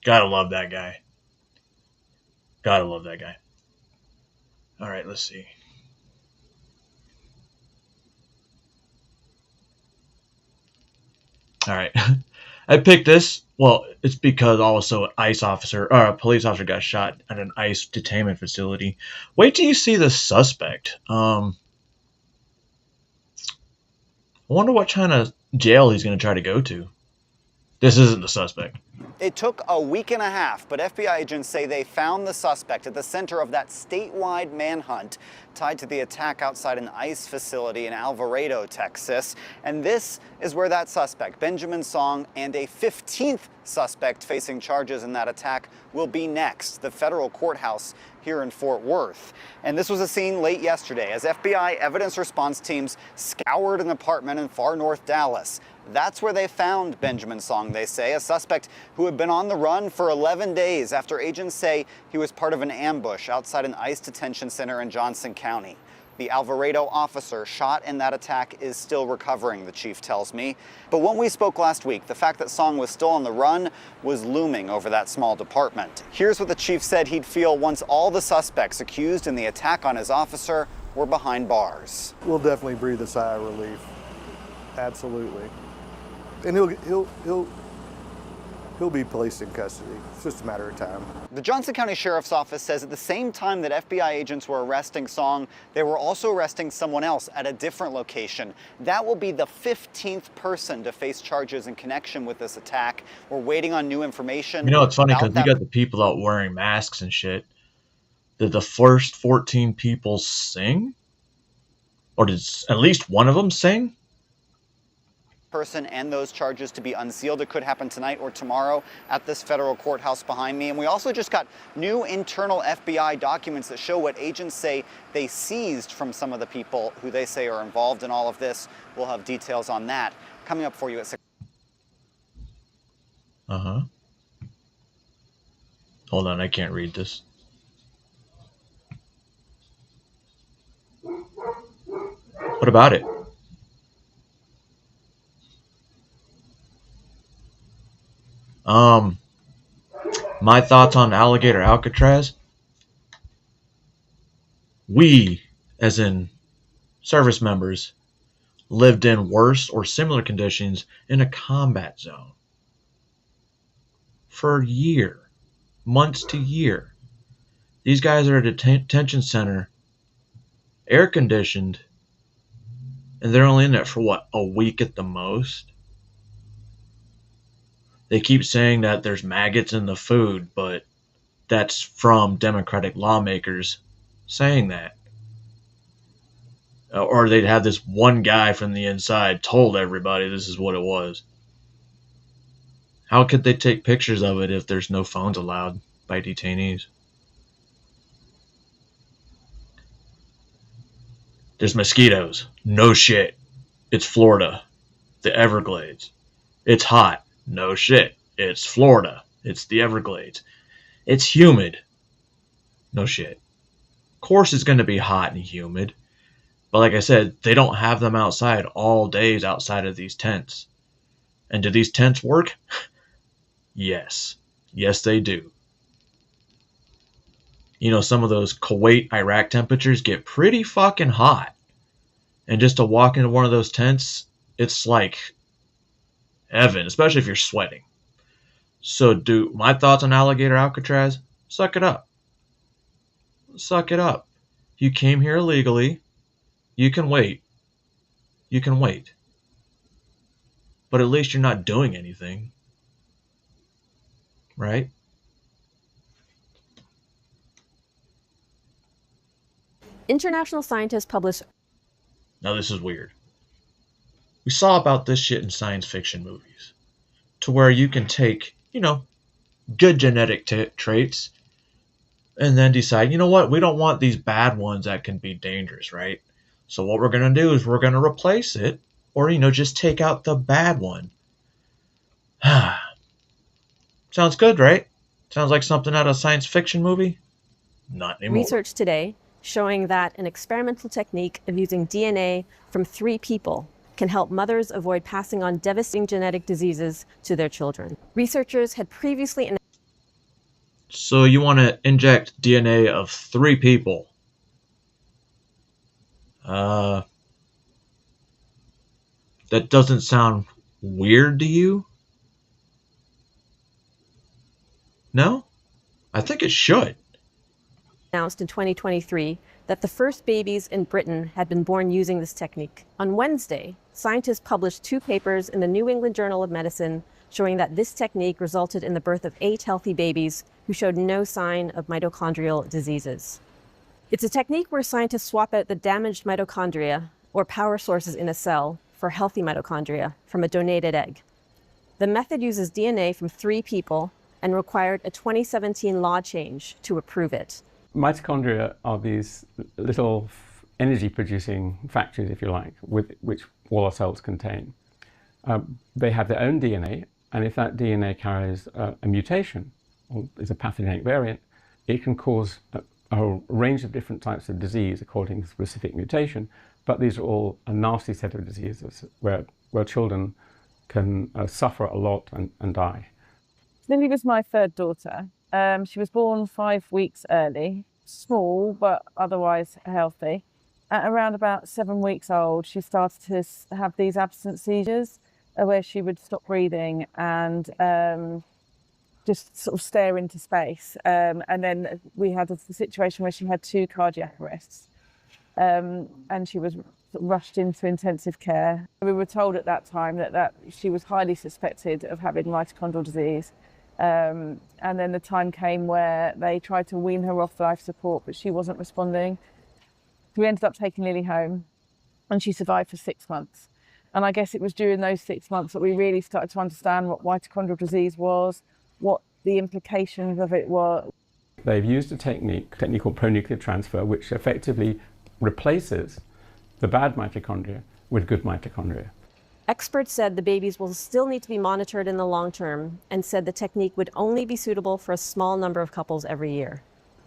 A: Gotta love that guy. Gotta love that guy. All right, let's see. All right. I picked this. Well, it's because also a police officer got shot at an ICE detainment facility. Wait till you see the suspect. I wonder what kind of jail he's going to try to go to. This isn't the suspect.
S: It took a week and a half, but FBI agents say they found the suspect at the center of that statewide manhunt tied to the attack outside an ICE facility in Alvarado, Texas. And this is where that suspect, Benjamin Song, and a 15th suspect facing charges in that attack will be next, the federal courthouse here in Fort Worth. And this was a scene late yesterday as FBI evidence response teams scoured an apartment in far north Dallas. That's where they found Benjamin Song, they say, a suspect who had been on the run for 11 days after agents say he was part of an ambush outside an ICE detention center in Johnson County. The Alvarado officer shot in that attack is still recovering, the chief tells me. But when we spoke last week, the fact that Song was still on the run was looming over that small department. Here's what the chief said he'd feel once all the suspects accused in the attack on his officer were behind bars.
U: We'll definitely breathe a sigh of relief. Absolutely. And he'll be placed in custody. It's just a matter of time.
S: The Johnson County Sheriff's Office says at the same time that FBI agents were arresting Song, they were also arresting someone else at a different location. That will be the 15th person to face charges in connection with this attack. We're waiting on new information.
A: You know, it's funny because you got the people out wearing masks and shit. Did the first 14 people sing? Or did at least one of them sing?
S: Person and those charges to be unsealed. It could happen tonight or tomorrow at this federal courthouse behind me. And we also just got new internal FBI documents that show what agents say they seized from some of the people who they say are involved in all of this. We'll have details on that coming up for you at 6.
A: Hold on, I can't read this. What about it? My thoughts on Alligator Alcatraz. We, as in service members, lived in worse or similar conditions in a combat zone for a year, months to year. These guys are at a detention center, air conditioned, and they're only in there for what, a week at the most? They keep saying that there's maggots in the food, but that's from Democratic lawmakers saying that. Or they'd have this one guy from the inside told everybody this is what it was. How could they take pictures of it if there's no phones allowed by detainees? There's mosquitoes. No shit. It's Florida. The Everglades. It's hot. No shit. It's Florida. It's the Everglades. It's humid. No shit. Of course it's going to be hot and humid. But like I said, they don't have them outside all days outside of these tents. And do these tents work? Yes. Yes, they do. You know, some of those Kuwait, Iraq temperatures get pretty fucking hot. And just to walk into one of those tents, it's like heaven, especially if you're sweating. So, my thoughts on alligator Alcatraz? Suck it up. Suck it up. You came here illegally. You can wait. You can wait. But at least you're not doing anything. Right?
B: International scientists publish.
A: Now, this is weird. We saw about this shit in science fiction movies. To where you can take, good genetic traits and then decide, you know what, we don't want these bad ones that can be dangerous, right? So what we're going to do is we're going to replace it or, just take out the bad one. Sounds good, right? Sounds like something out of a science fiction movie? Not anymore.
B: Research today showing that an experimental technique of using DNA from 3 people can help mothers avoid passing on devastating genetic diseases to their children. Researchers had previously.
A: So you want to inject DNA of 3 people? That doesn't sound weird to you? No? I think it should.
B: Announced in 2023 that the first babies in Britain had been born using this technique. On Wednesday, scientists published 2 papers in the New England Journal of Medicine showing that this technique resulted in the birth of 8 healthy babies who showed no sign of mitochondrial diseases. It's a technique where scientists swap out the damaged mitochondria, or power sources in a cell, for healthy mitochondria from a donated egg. The method uses DNA from 3 people and required a 2017 law change to approve it.
G: Mitochondria are these little energy-producing factories, if you like, which all our cells contain. They have their own DNA, and if that DNA carries a mutation, or is a pathogenic variant, it can cause a range of different types of disease according to specific mutation, but these are all a nasty set of diseases where children can suffer a lot and die.
V: Lily was my 3rd daughter. She was born 5 weeks early, small but otherwise healthy. At around about 7 weeks old, she started to have these absent seizures where she would stop breathing and just sort of stare into space. And then we had a situation where she had 2 cardiac arrests and she was rushed into intensive care. We were told at that time that she was highly suspected of having mitochondrial disease. And then the time came where they tried to wean her off life support, but she wasn't responding. We ended up taking Lily home and she survived for 6 months. And I guess it was during those 6 months that we really started to understand what mitochondrial disease was, what the implications of it were.
G: They've used a technique called pronuclear transfer, which effectively replaces the bad mitochondria with good mitochondria.
B: Experts said the babies will still need to be monitored in the long term and said the technique would only be suitable for a small number of couples every year.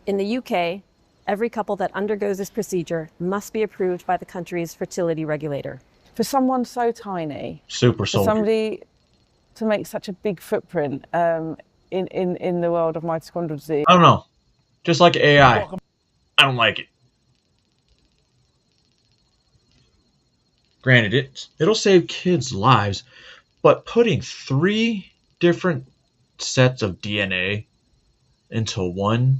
B: In the UK, every couple that undergoes this procedure must be approved by the country's fertility regulator.
V: For someone so tiny,
A: Super
V: for
A: soldier.
V: somebody to make such a big footprint in the world of mitochondrial disease.
A: I don't know. Just like AI. I don't like it. Granted, it'll save kids' lives, but putting 3 different sets of DNA into one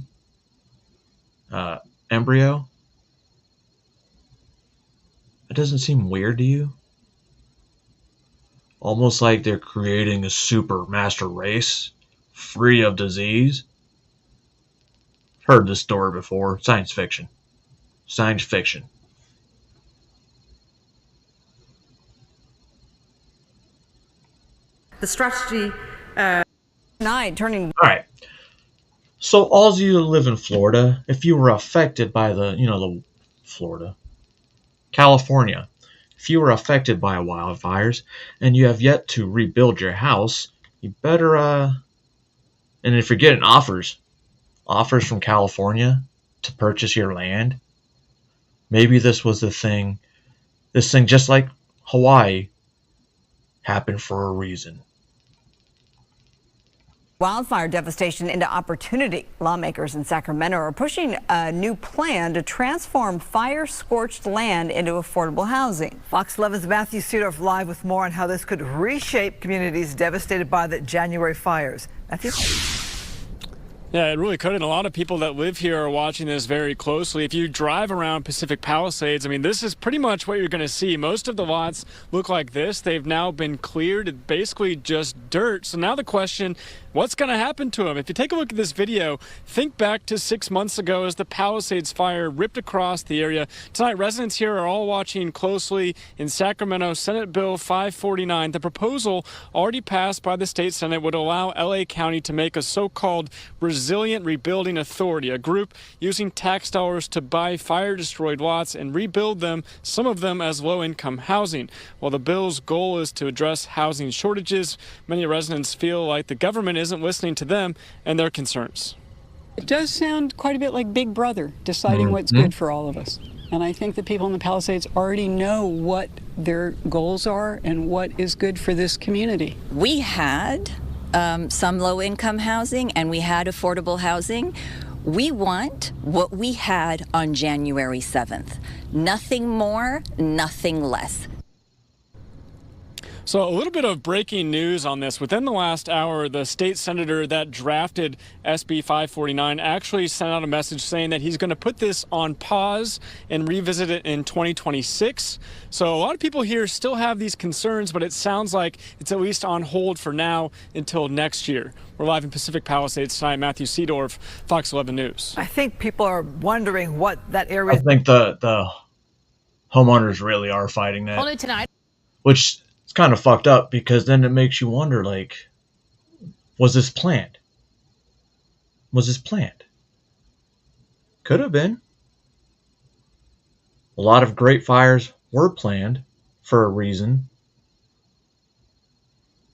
A: embryo, it doesn't seem weird to you? Almost like they're creating a super master race, free of disease. Heard this story before. Science fiction. Science fiction.
W: The strategy turning.
A: All right. So all of you that live in Florida, if you were affected by the Florida, California, if you were affected by wildfires and you have yet to rebuild your house, you better and if you're getting offers from California to purchase your land, maybe this was the thing. This thing, just like Hawaii, happened for a reason.
W: Wildfire devastation into opportunity. Lawmakers in Sacramento are pushing a new plan to transform fire-scorched land into affordable housing. Fox 11's Matthew Seedorf live with more on how this could reshape communities devastated by the January fires. Matthew?
C: Yeah, it really could, and a lot of people that live here are watching this very closely. If you drive around Pacific Palisades, I mean, this is pretty much what you're going to see. Most of the lots look like this. They've now been cleared. It's basically just dirt. So now the question, what's going to happen to them? If you take a look at this video, think back to 6 months ago as the Palisades fire ripped across the area. Tonight, residents here are all watching closely in Sacramento. Senate Bill 549, the proposal already passed by the state Senate, would allow LA County to make a so-called Resilient Rebuilding Authority, a group using tax dollars to buy fire-destroyed lots and rebuild them, some of them as low-income housing. While the bill's goal is to address housing shortages, many residents feel like the government isn't listening to them and their concerns.
H: It does sound quite a bit like Big Brother deciding what's good for all of us. And I think the people in the Palisades already know what their goals are and what is good for this community.
I: We had some low-income housing and we had affordable housing. We want what we had on January 7th. Nothing more, nothing less.
C: So a little bit of breaking news on this. Within the last hour, the state senator that drafted SB 549 actually sent out a message saying that he's going to put this on pause and revisit it in 2026. So a lot of people here still have these concerns, but it sounds like it's at least on hold for now until next year. We're live in Pacific Palisades tonight. Matthew Seedorf, Fox 11 News.
W: I think people are wondering what that area...
A: I think the homeowners really are fighting that.
W: Only tonight.
A: Which... it's kind of fucked up because then it makes you wonder, like, was this planned? Was this planned? Could have been. A lot of great fires were planned for a reason.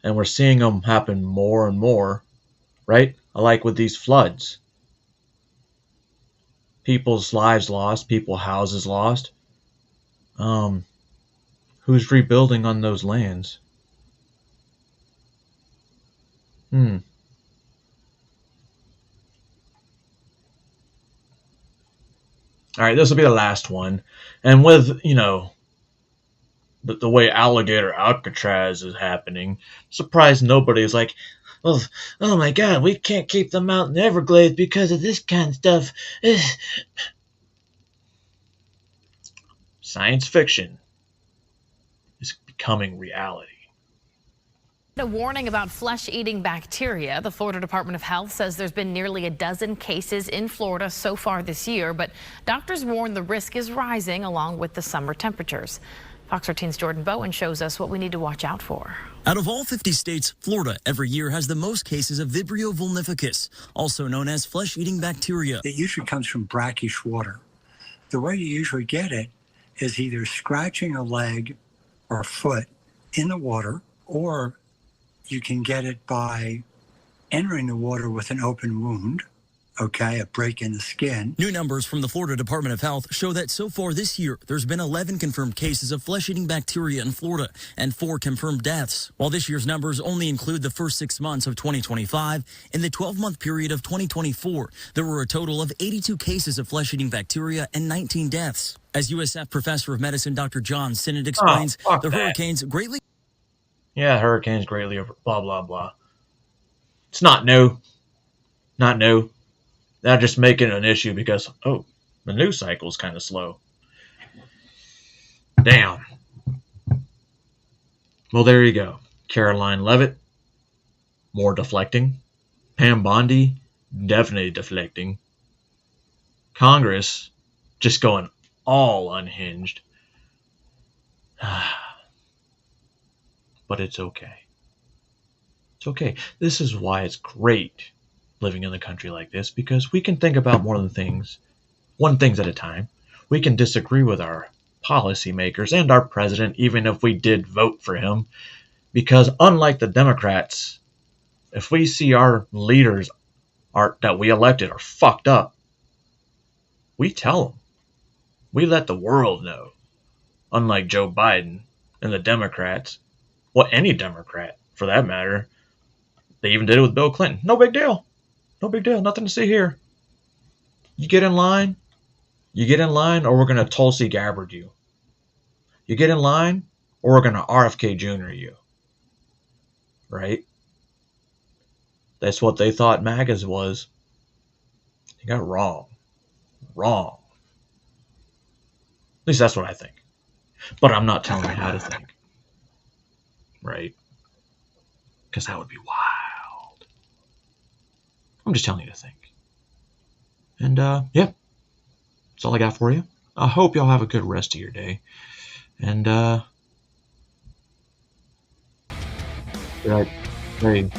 A: And we're seeing them happen more and more, right? Like with these floods. People's lives lost, people's houses lost. Who's rebuilding on those lands? All right, this will be the last one. And with, you know, the way Alligator Alcatraz is happening, surprised nobody's like, oh my God, we can't keep the mountain Everglades because of this kind of stuff. Science fiction is becoming reality.
K: A warning about flesh-eating bacteria. The Florida Department of Health says there's been nearly a dozen cases in Florida so far this year, but doctors warn the risk is rising along with the summer temperatures. Fox 13's Jordan Bowen shows us what we need to watch out for.
Y: Out of all 50 states, Florida every year has the most cases of Vibrio vulnificus, also known as flesh-eating bacteria.
Z: It usually comes from brackish water. The way you usually get it is either scratching a leg or foot in the water, or you can get it by entering the water with an open wound, okay, a break in the skin.
Y: New numbers from the Florida Department of Health show that so far this year, there's been 11 confirmed cases of flesh-eating bacteria in Florida and 4 confirmed deaths. While this year's numbers only include the first 6 months of 2025, in the 12-month period of 2024, there were a total of 82 cases of flesh-eating bacteria and 19 deaths. As USF Professor of Medicine Dr. John Sinnott explains, the hurricanes greatly...
A: Yeah, hurricanes greatly over blah, blah, blah. It's not new. Not new. They're just making it an issue because, oh, the news cycle is kind of slow. Damn. Well, there you go. Caroline Leavitt, more deflecting. Pam Bondi, definitely deflecting. Congress, just going all unhinged. But it's okay. It's okay. This is why it's great living in a country like this, because we can think about more than things, one thing at a time. We can disagree with our policymakers and our president, even if we did vote for him, because unlike the Democrats, if we see our leaders that we elected are fucked up, we tell them. We let the world know. Unlike Joe Biden and the Democrats, well, any Democrat for that matter, They even did it with Bill Clinton. No big deal. No big deal. Nothing to see here. You get in line, or we're going to Tulsi Gabbard you. You get in line, or we're going to RFK Jr. you. Right? That's what they thought MAGA's was. They got it wrong. Wrong. At least that's what I think. But I'm not telling you how to think. Right? Because that would be wild. I'm just telling you to think. And, yeah. That's all I got for you. I hope y'all have a good rest of your day. And, did I say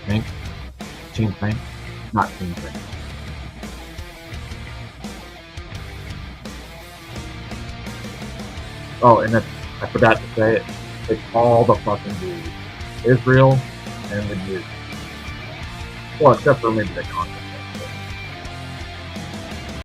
A: Frank? Team Frank? Not Team Frank. Oh, and I forgot to say it. It's all the fucking Jews. Israel and the Jews. Well, except for maybe the Congress.